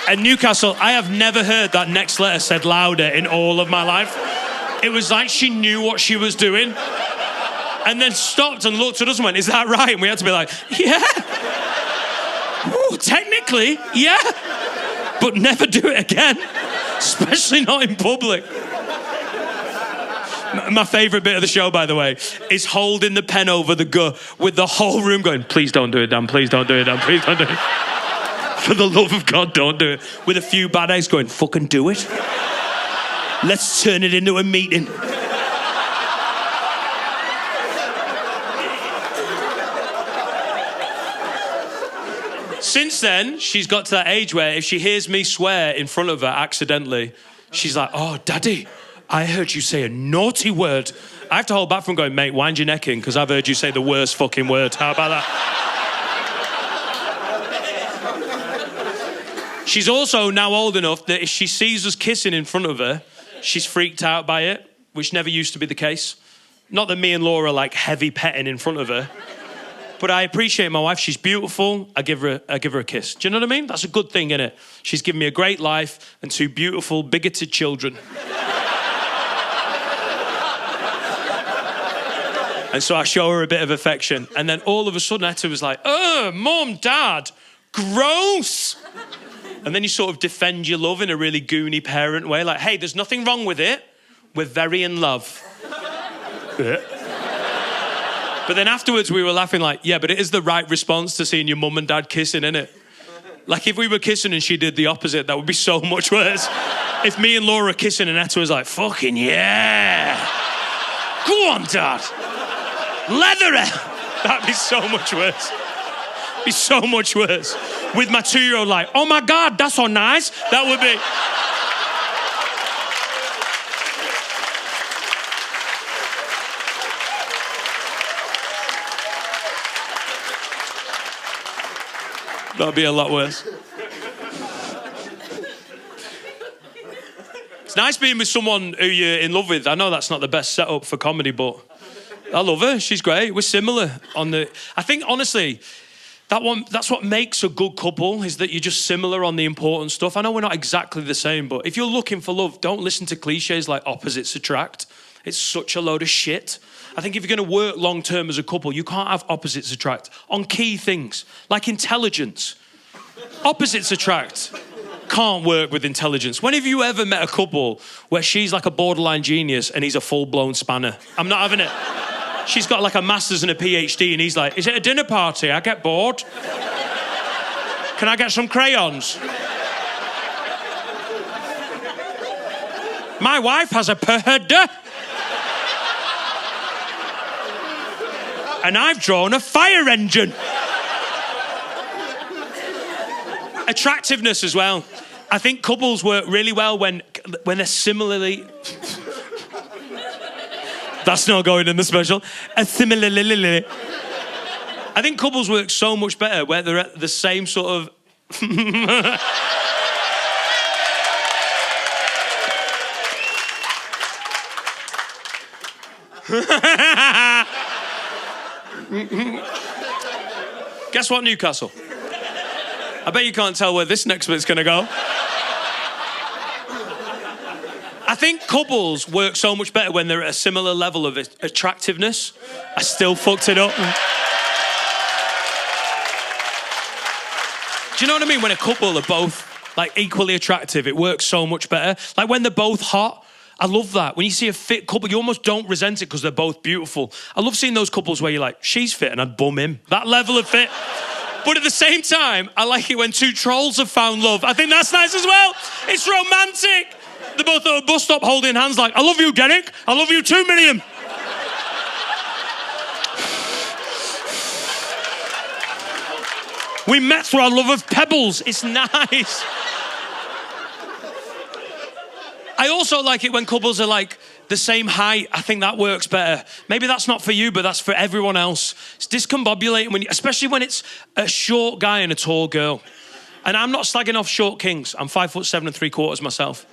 And Newcastle, I have never heard that next letter said louder in all of my life. It was like she knew what she was doing. And then stopped and looked at us and went, is that right? And we had to be like, yeah. Ooh, technically, yeah. But never do it again. Especially not in public. My favourite bit of the show, by the way, is holding the pen over the gu with the whole room going, please don't do it, Dan, please don't do it, Dan, please don't do it. For the love of God, don't do it. With a few bad eggs going, fucking do it. Let's turn it into a meeting. Since then, she's got to that age where if she hears me swear in front of her accidentally, she's like, oh, Daddy, I heard you say a naughty word. I have to hold back from going, mate, wind your neck in, because I've heard you say the worst fucking word. How about that? She's also now old enough that if she sees us kissing in front of her, she's freaked out by it, which never used to be the case. Not that me and Laura like heavy petting in front of her. But I appreciate my wife. She's beautiful. I give her a kiss. Do you know what I mean? That's a good thing, innit? She's given me a great life and 2 beautiful, bigoted children. And so I show her a bit of affection. And then all of a sudden, Etta was like, oh, Mum, Dad, gross. And then you sort of defend your love in a really goony parent way. Like, hey, there's nothing wrong with it. We're very in love. But then afterwards we were laughing like, yeah, but it is the right response to seeing your mum and dad kissing, innit? Like if we were kissing and she did the opposite, that would be so much worse. If me and Laura were kissing and Etta was like, fucking yeah. Go on, Dad. Leather it. That'd be so much worse. Be so much worse. With my 2-year-old like, oh my God, that's so nice. That would be... That'd be a lot worse. It's nice being with someone who you're in love with. I know that's not the best setup for comedy, but I love her. She's great. We're similar on the... I think, honestly, that's what makes a good couple, is that you're just similar on the important stuff. I know we're not exactly the same, but if you're looking for love, don't listen to cliches like opposites attract. It's such a load of shit. I think if you're going to work long-term as a couple, you can't have opposites attract on key things, like intelligence. Opposites attract. Can't work with intelligence. When have you ever met a couple where she's like a borderline genius and he's a full-blown spanner? I'm not having it. She's got like a master's and a PhD and he's like, is it a dinner party? I get bored. Can I get some crayons? My wife has a perda. And I've drawn a fire engine. Attractiveness as well. I think couples work really well when they're similarly... That's not going in the special. Similarly. I think couples work so much better where they're at the same sort of... Guess what, Newcastle? I bet you can't tell where this next bit's going to go. I think couples work so much better when they're at a similar level of attractiveness. I still fucked it up. Do you know what I mean? When a couple are both like equally attractive, it works so much better. Like when they're both hot, I love that. When you see a fit couple, you almost don't resent it because they're both beautiful. I love seeing those couples where you're like, she's fit and I'd bum him. That level of fit. But at the same time, I like it when two trolls have found love. I think that's nice as well. It's romantic. They're both at a bus stop holding hands like, I love you, Derek. I love you 2 million. We met through our love of pebbles. It's nice. I also like it when couples are like the same height. I think that works better. Maybe that's not for you, but that's for everyone else. It's discombobulating, especially when it's a short guy and a tall girl. And I'm not slagging off short kings. I'm 5'7" 3/4" myself.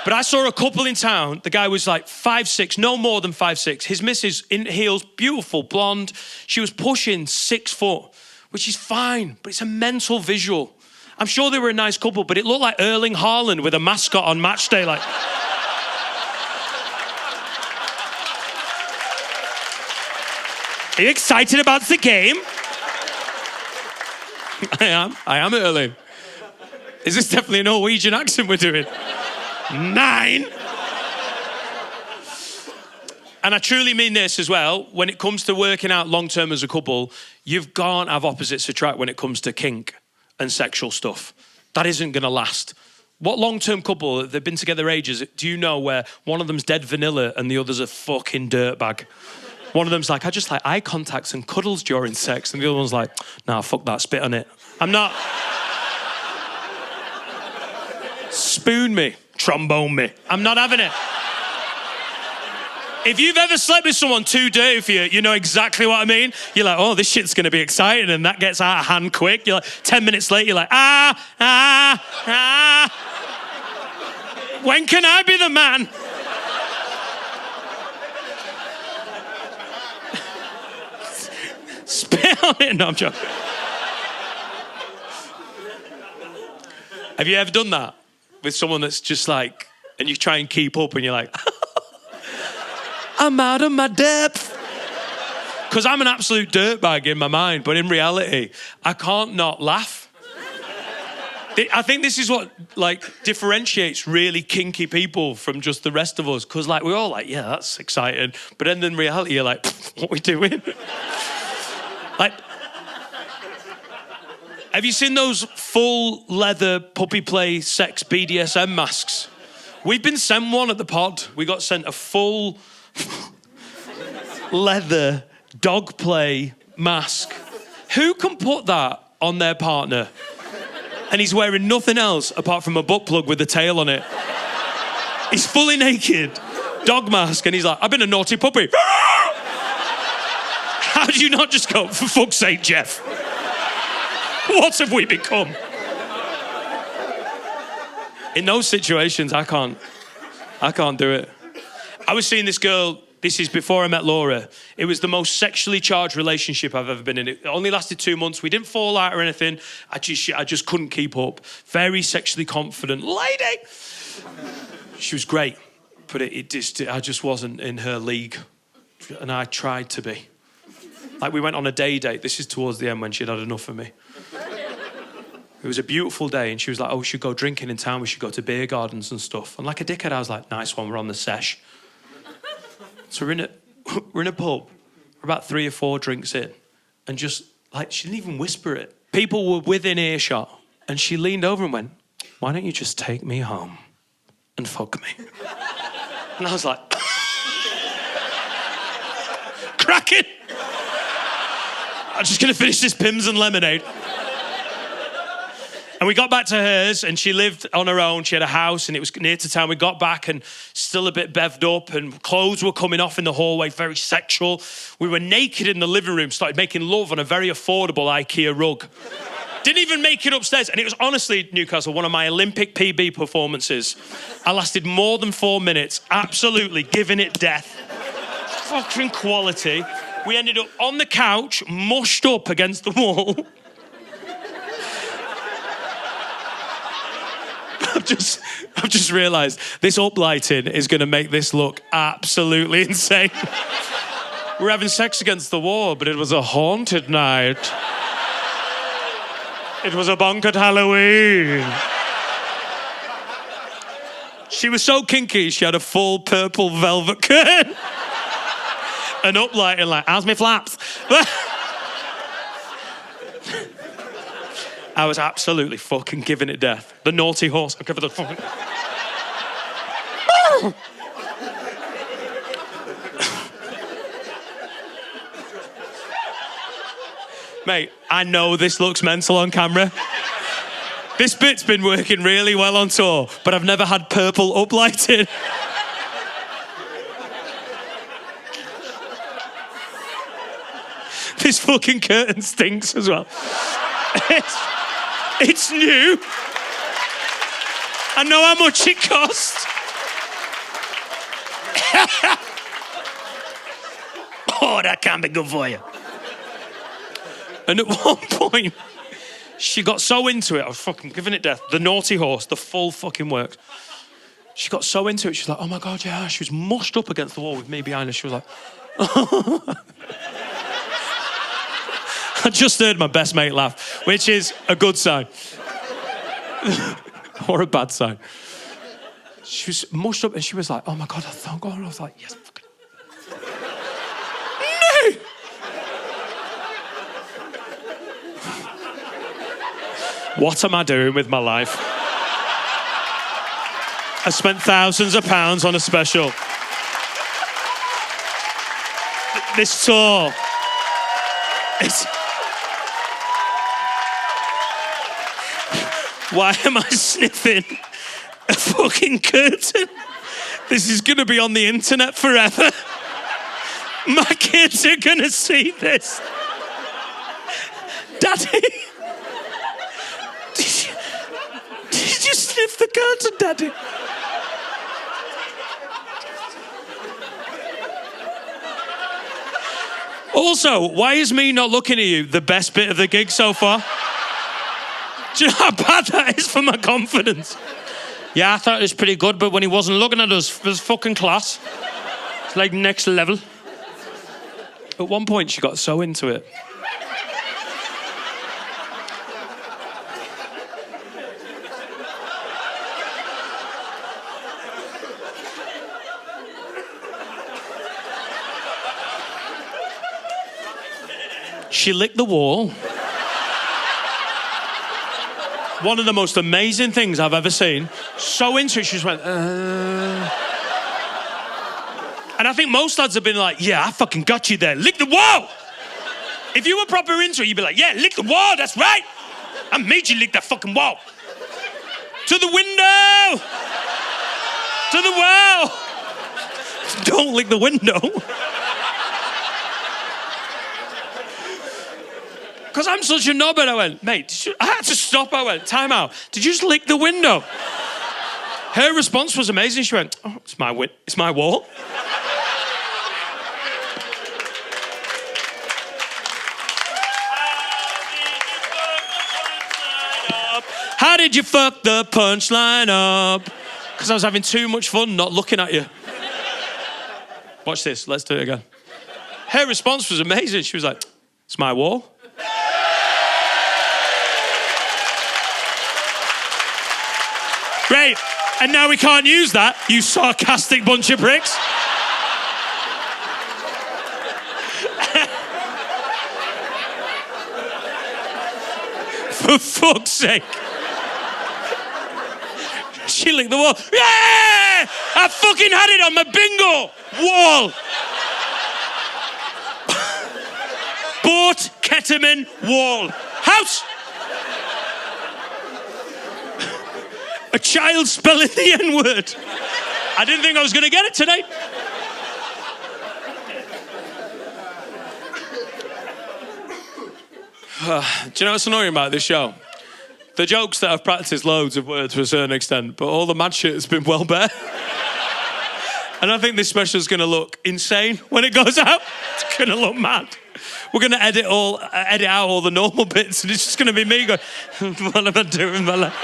But I saw a couple in town. The guy was like 5'6", no more than 5'6". His missus in heels, beautiful, blonde. She was pushing 6 foot, which is fine, but it's a mental visual. I'm sure they were a nice couple, but it looked like Erling Haaland with a mascot on match day. Like, are you excited about the game? I am Erling. Is this definitely a Norwegian accent we're doing? 9. And I truly mean this as well. When it comes to working out long-term as a couple, you can't have opposites attract when it comes to kink and sexual stuff. That isn't going to last. What long-term couple, they've been together ages, do you know where one of them's dead vanilla and the other's a fucking dirtbag? One of them's like, I just like eye contacts and cuddles during sex. And the other one's like, nah, fuck that, spit on it. I'm not... Spoon me, trombone me. I'm not having it. If you've ever slept with someone too dirty for you, you know exactly what I mean. You're like, oh, this shit's going to be exciting, and that gets out of hand quick. You're like, 10 minutes later, you're like, when can I be the man? Spit on it. No, I'm joking. Have you ever done that with someone that's just like, and you try and keep up and you're like, I'm out of my depth. Because I'm an absolute dirtbag in my mind, but in reality, I can't not laugh. I think this is what like differentiates really kinky people from just the rest of us. Because like we're all like, yeah, that's exciting. But then in reality, you're like, what are we doing? Like, have you seen those full leather puppy play sex BDSM masks? We've been sent one at the pod. We got sent a full leather dog play mask. Who can put that on their partner? And he's wearing nothing else apart from a butt plug with a tail on it. He's fully naked, dog mask, and he's like, I've been a naughty puppy. How do you not just go, for fuck's sake, Jeff? What have we become? In those situations, I can't do it. I was seeing this girl, this is before I met Laura. It was the most sexually charged relationship I've ever been in. It only lasted 2 months. We didn't fall out or anything. I just couldn't keep up. Very sexually confident lady. She was great, but I just wasn't in her league. And I tried to be. Like, we went on a day date. This is towards the end when she'd had enough of me. It was a beautiful day, and she was like, oh, we should go drinking in town. We should go to beer gardens and stuff. And like a dickhead, I was like, nice one, we're on the sesh. So we're in a pub. We're about 3 or 4 drinks in. And just, like, she didn't even whisper it. People were within earshot. And she leaned over and went, why don't you just take me home and fuck me? And I was like, cracking. I'm just going to finish this Pimm's and lemonade. And we got back to hers, and she lived on her own. She had a house, and it was near to town. We got back, and still a bit bevved up, and clothes were coming off in the hallway, very sexual. We were naked in the living room, started making love on a very affordable IKEA rug. Didn't even make it upstairs. And it was honestly, Newcastle, one of my Olympic PB performances. I lasted more than 4 minutes, absolutely giving it death. Fucking quality. We ended up on the couch, mushed up against the wall. I've just realised this uplighting is going to make this look absolutely insane. We're having sex against the wall, but it was a haunted night. It was a bonkered Halloween. She was so kinky, she had a full purple velvet curtain. And uplighting like, how's me flaps? I was absolutely fucking giving it death. The naughty horse. I'll give it the fucking... Mate, I know this looks mental on camera. This bit's been working really well on tour, but I've never had purple uplighting. This fucking curtain stinks as well. It's new. I know how much it cost. Oh, that can't be good for you. And at one point, she got so into it, I was fucking giving it death. The naughty horse, the full fucking works. She got so into it, she's like, oh my God, yeah. She was mushed up against the wall with me behind her. She was like, I just heard my best mate laugh, which is a good sign. Or a bad sign. She was mushed up and she was like, oh my God, thank God. I was like, yes, fucking. No! What am I doing with my life? I spent thousands of pounds on a special. This tour. Why am I sniffing a fucking curtain? This is going to be on the internet forever. My kids are going to see this. Daddy, did you sniff the curtain, Daddy? Also, why is me not looking at you the best bit of the gig so far? Do you know how bad that is for my confidence? Yeah, I thought it was pretty good, but when he wasn't looking at us, it was fucking class. It's like next level. At one point, she got so into it. She licked the wall. One of the most amazing things I've ever seen. So into it, she just went, And I think most lads have been like, yeah, I fucking got you there. Lick the wall. If you were proper into it, you'd be like, yeah, lick the wall, that's right. I made you lick that fucking wall. To the window. To the wall. Don't lick the window. because I'm such a knobhead, I went, mate, I had to stop. I went, time out. Did you just lick the window? Her response was amazing. She went, oh, it's my wall. How did you fuck the punchline up? Because I was having too much fun not looking at you. Watch this. Let's do it again. Her response was amazing. She was like, it's my wall. Great. And now we can't use that, you sarcastic bunch of pricks. For fuck's sake. She licked the wall. Yeah! I fucking had it on my bingo wall. Bought ketamine wall. House. A child spelling the N-word. I didn't think I was going to get it today. Do you know what's annoying about this show? The jokes that I've practiced loads of words to a certain extent, but all the mad shit has been well bare. And I think this special is going to look insane when it goes out. It's going to look mad. We're going to edit out all the normal bits, and it's just going to be me going, what am I doing with my life?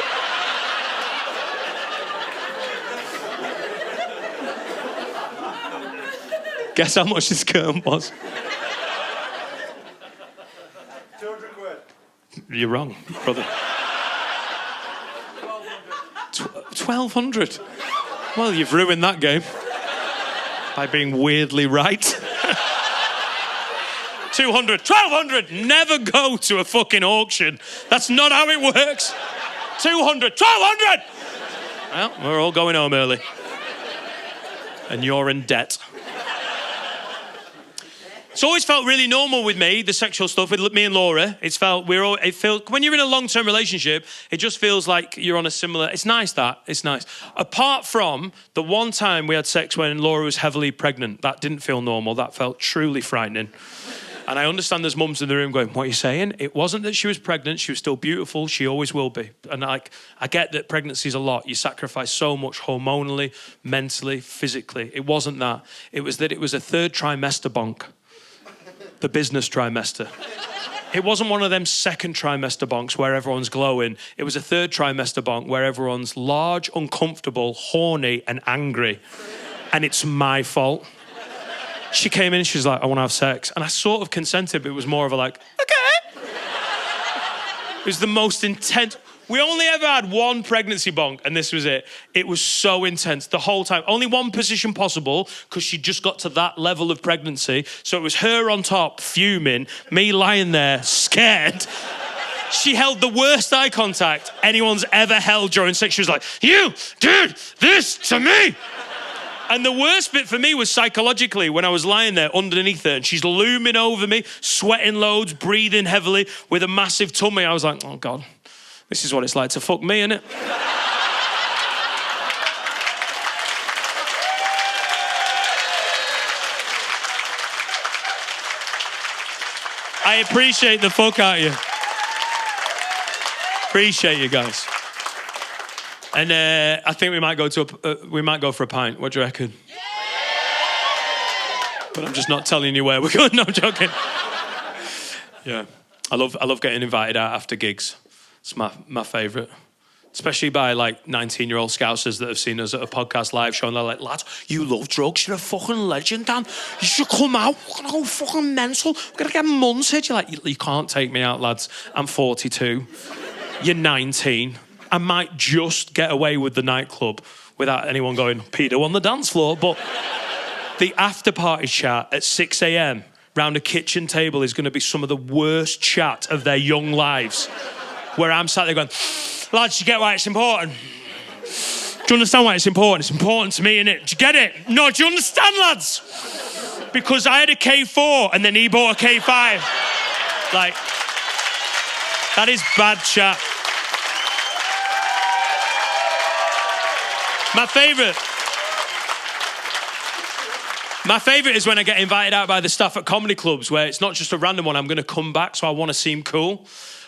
Guess how much this curtain was? 200 quid. You're wrong, brother. 1,200. Well, you've ruined that game by being weirdly right. 200, 1,200. Never go to a fucking auction. That's not how it works. 200, 1,200. Well, we're all going home early. And you're in debt. It's always felt really normal with me, the sexual stuff with me and Laura. It feels when you're in a long-term relationship, it just feels like you're on a similar. It's nice that it's nice. Apart from the one time we had sex when Laura was heavily pregnant, that didn't feel normal. That felt truly frightening. And I understand there's mums in the room going, "What are you saying?" It wasn't that she was pregnant. She was still beautiful. She always will be. And I get that pregnancy is a lot. You sacrifice so much hormonally, mentally, physically. It wasn't that. It was that it was a third trimester bonk. The business trimester. It wasn't one of them second trimester bonks where everyone's glowing. It was a third trimester bonk where everyone's large, uncomfortable, horny, and angry. And it's my fault. She came in and she was like, I want to have sex. And I sort of consented, but it was more of a like, okay. It was the most intense. We only ever had one pregnancy bonk, and this was it. It was so intense the whole time. Only one position possible, because she just got to that level of pregnancy. So it was her on top, fuming, me lying there, scared. She held the worst eye contact anyone's ever held during sex. She was like, you did this to me. And the worst bit for me was psychologically when I was lying there underneath her and she's looming over me, sweating loads, breathing heavily with a massive tummy. I was like, oh God. This is what it's like to fuck me, innit? I appreciate the fuck out of you. Appreciate you guys. And I think we might go for a pint. What do you reckon? Yeah! But I'm just not telling you where we're going. No, I'm joking. Yeah, I love getting invited out after gigs. It's my favourite. Especially by like 19-year-old scousers that have seen us at a podcast live show and they're like, lads, you love drugs, you're a fucking legend, Dan. You should come out, we're gonna go fucking mental. We're gonna get mums hit. You're like, you can't take me out, lads. I'm 42. You're 19. I might just get away with the nightclub without anyone going, pedo on the dance floor. But the after party chat at 6 a.m. round a kitchen table is gonna be some of the worst chat of their young lives. Where I'm sat there going, lads, you get why it's important? Do you understand why it's important? It's important to me, innit? Do you get it? No, do you understand, lads? Because I had a K4 and then he bought a K5. Like, that is bad chat. My favourite is when I get invited out by the staff at comedy clubs where it's not just a random one, I'm going to come back, so I want to seem cool.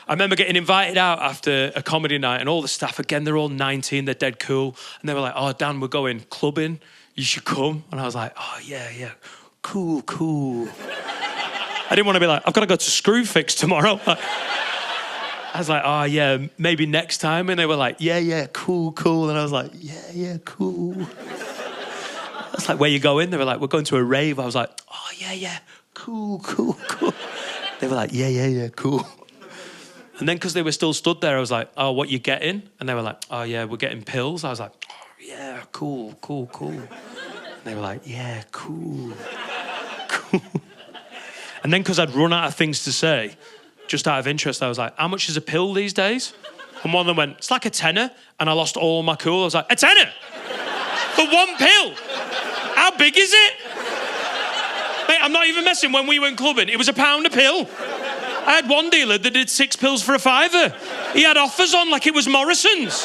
I remember getting invited out after a comedy night and all the staff, again, they're all 19, they're dead cool. And they were like, oh, Dan, we're going clubbing. You should come. And I was like, oh, yeah. Cool. I didn't want to be like, I've got to go to Screwfix tomorrow. I was like, oh, yeah, maybe next time. And they were like, yeah, cool. And I was like, yeah, cool. I was like, where you going? They were like, we're going to a rave. I was like, oh, yeah, cool. They were like, yeah, cool. And then because they were still stood there, I was like, oh, what you getting? And they were like, oh, yeah, we're getting pills. I was like, oh, yeah, cool. And they were like, yeah, cool. And then because I'd run out of things to say, just out of interest, I was like, how much is a pill these days? And one of them went, it's like a tenner. And I lost all my cool. I was like, a tenner? For one pill? How big is it? Mate, I'm not even messing. When we went clubbing, it was £1 a pill. I had one dealer that did 6 pills for £5. He had offers on like it was Morrison's.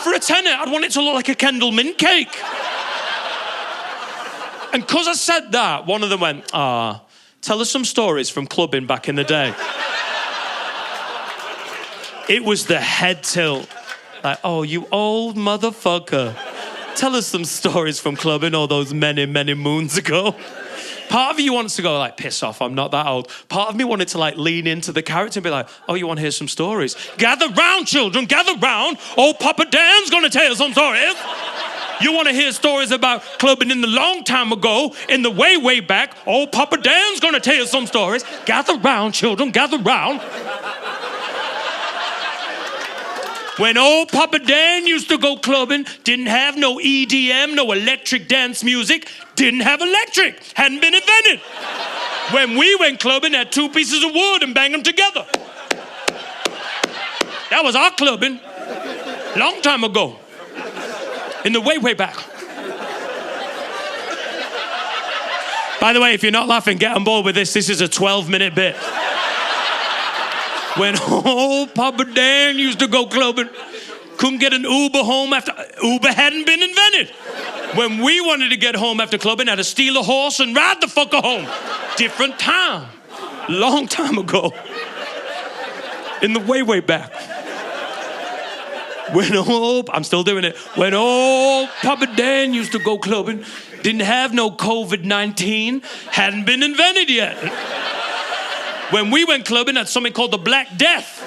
For a tenner, I'd want it to look like a Kendall mint cake. And because I said that, one of them went, tell us some stories from clubbing back in the day. It was the head tilt. Like, oh, you old motherfucker. Tell us some stories from clubbing all those many, many moons ago. Part of you wants to go like, piss off, I'm not that old. Part of me wanted to like lean into the character and be like, oh, you want to hear some stories? Gather round, children, gather round. Old Papa Dan's going to tell you some stories. You want to hear stories about clubbing in the long time ago, in the way, way back. Old Papa Dan's going to tell you some stories. Gather round, children, gather round. When old Papa Dan used to go clubbing, didn't have no EDM, no electric dance music, didn't have electric, hadn't been invented. When we went clubbing, had 2 pieces of wood and banged them together. That was our clubbing, long time ago, in the way, way back. By the way, if you're not laughing, get on board with this. This is a 12-minute bit. When old Papa Dan used to go clubbing, couldn't get an Uber home after... Uber hadn't been invented. When we wanted to get home after clubbing, had to steal a horse and ride the fucker home. Different time. Long time ago. In the way, way back. When old... I'm still doing it. When old Papa Dan used to go clubbing, didn't have no COVID-19, hadn't been invented yet. When we went clubbing, had something called the Black Death,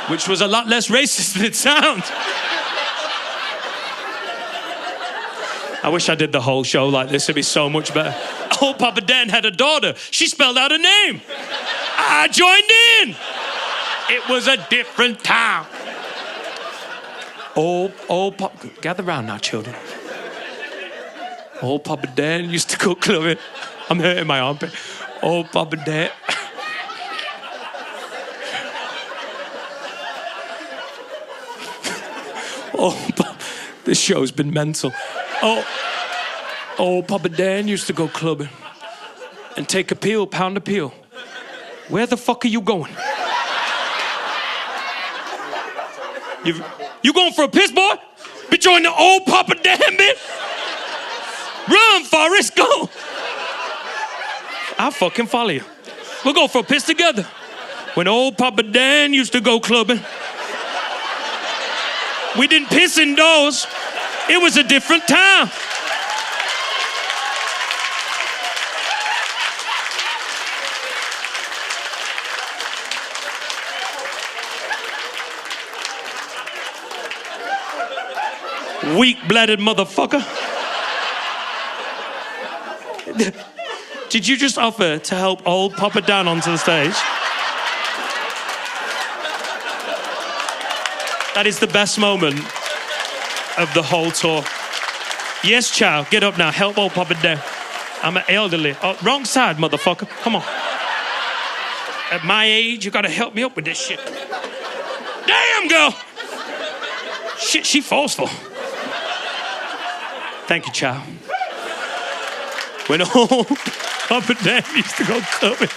which was a lot less racist than it sounds. I wish I did the whole show like this. It'd be so much better. Old Papa Dan had a daughter. She spelled out her name. I joined in. It was a different time. Old Papa... Gather round now, children. Old Papa Dan used to go clubbing. I'm hurting my armpit. Old Papa Dan... This show's been mental. Old Papa Dan used to go clubbing and take a peel, pound a peel. Where the fuck are you going? You going for a piss, boy? Be joining the old Papa Dan, bitch. Run, Forrest, go. I'll fucking follow you. We'll go for a piss together. When old Papa Dan used to go clubbing, we didn't piss indoors. It was a different time. Weak-blooded motherfucker. Did you just offer to help old Papa Dan onto the stage? That is the best moment of the whole tour. Yes, child, get up now. Help old Papa Dan. I'm an elderly. Oh, wrong side, motherfucker. Come on. At my age, you gotta help me up with this shit. Damn, girl. Shit, she forceful. Thank you, child. When old Papa Dan used to go clubbing.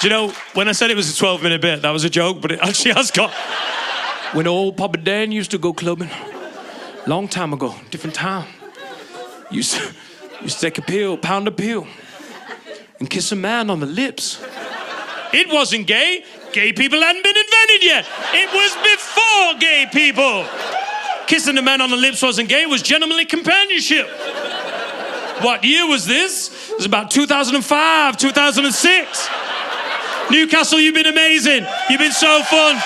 Do you know, when I said it was a 12-minute bit, that was a joke, but it actually has got... When old Papa Dan used to go clubbing, Long time ago, different time. Used to take a pill, pound a pill, and kiss a man on the lips. It wasn't gay. Gay people hadn't been invented yet. It was before gay people. Kissing a man on the lips wasn't gay. It was gentlemanly companionship. What year was this? It was about 2005, 2006. Newcastle, you've been amazing. You've been so fun.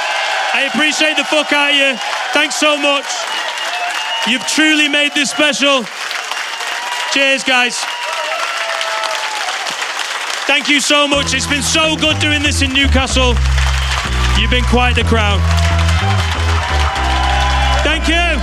I appreciate the fuck out of you. Thanks so much. You've truly made this special. Cheers, guys. Thank you so much. It's been so good doing this in Newcastle. You've been quite the crowd. Thank you.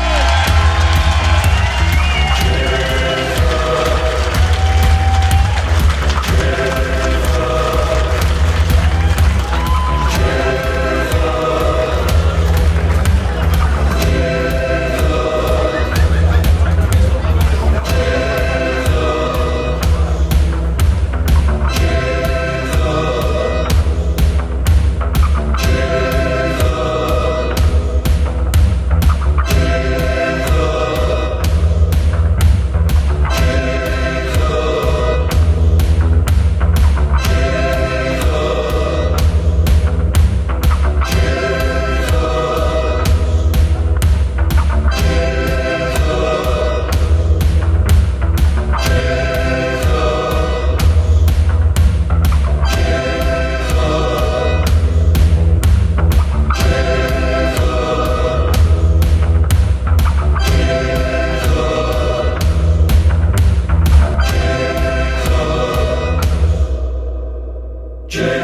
Cheers.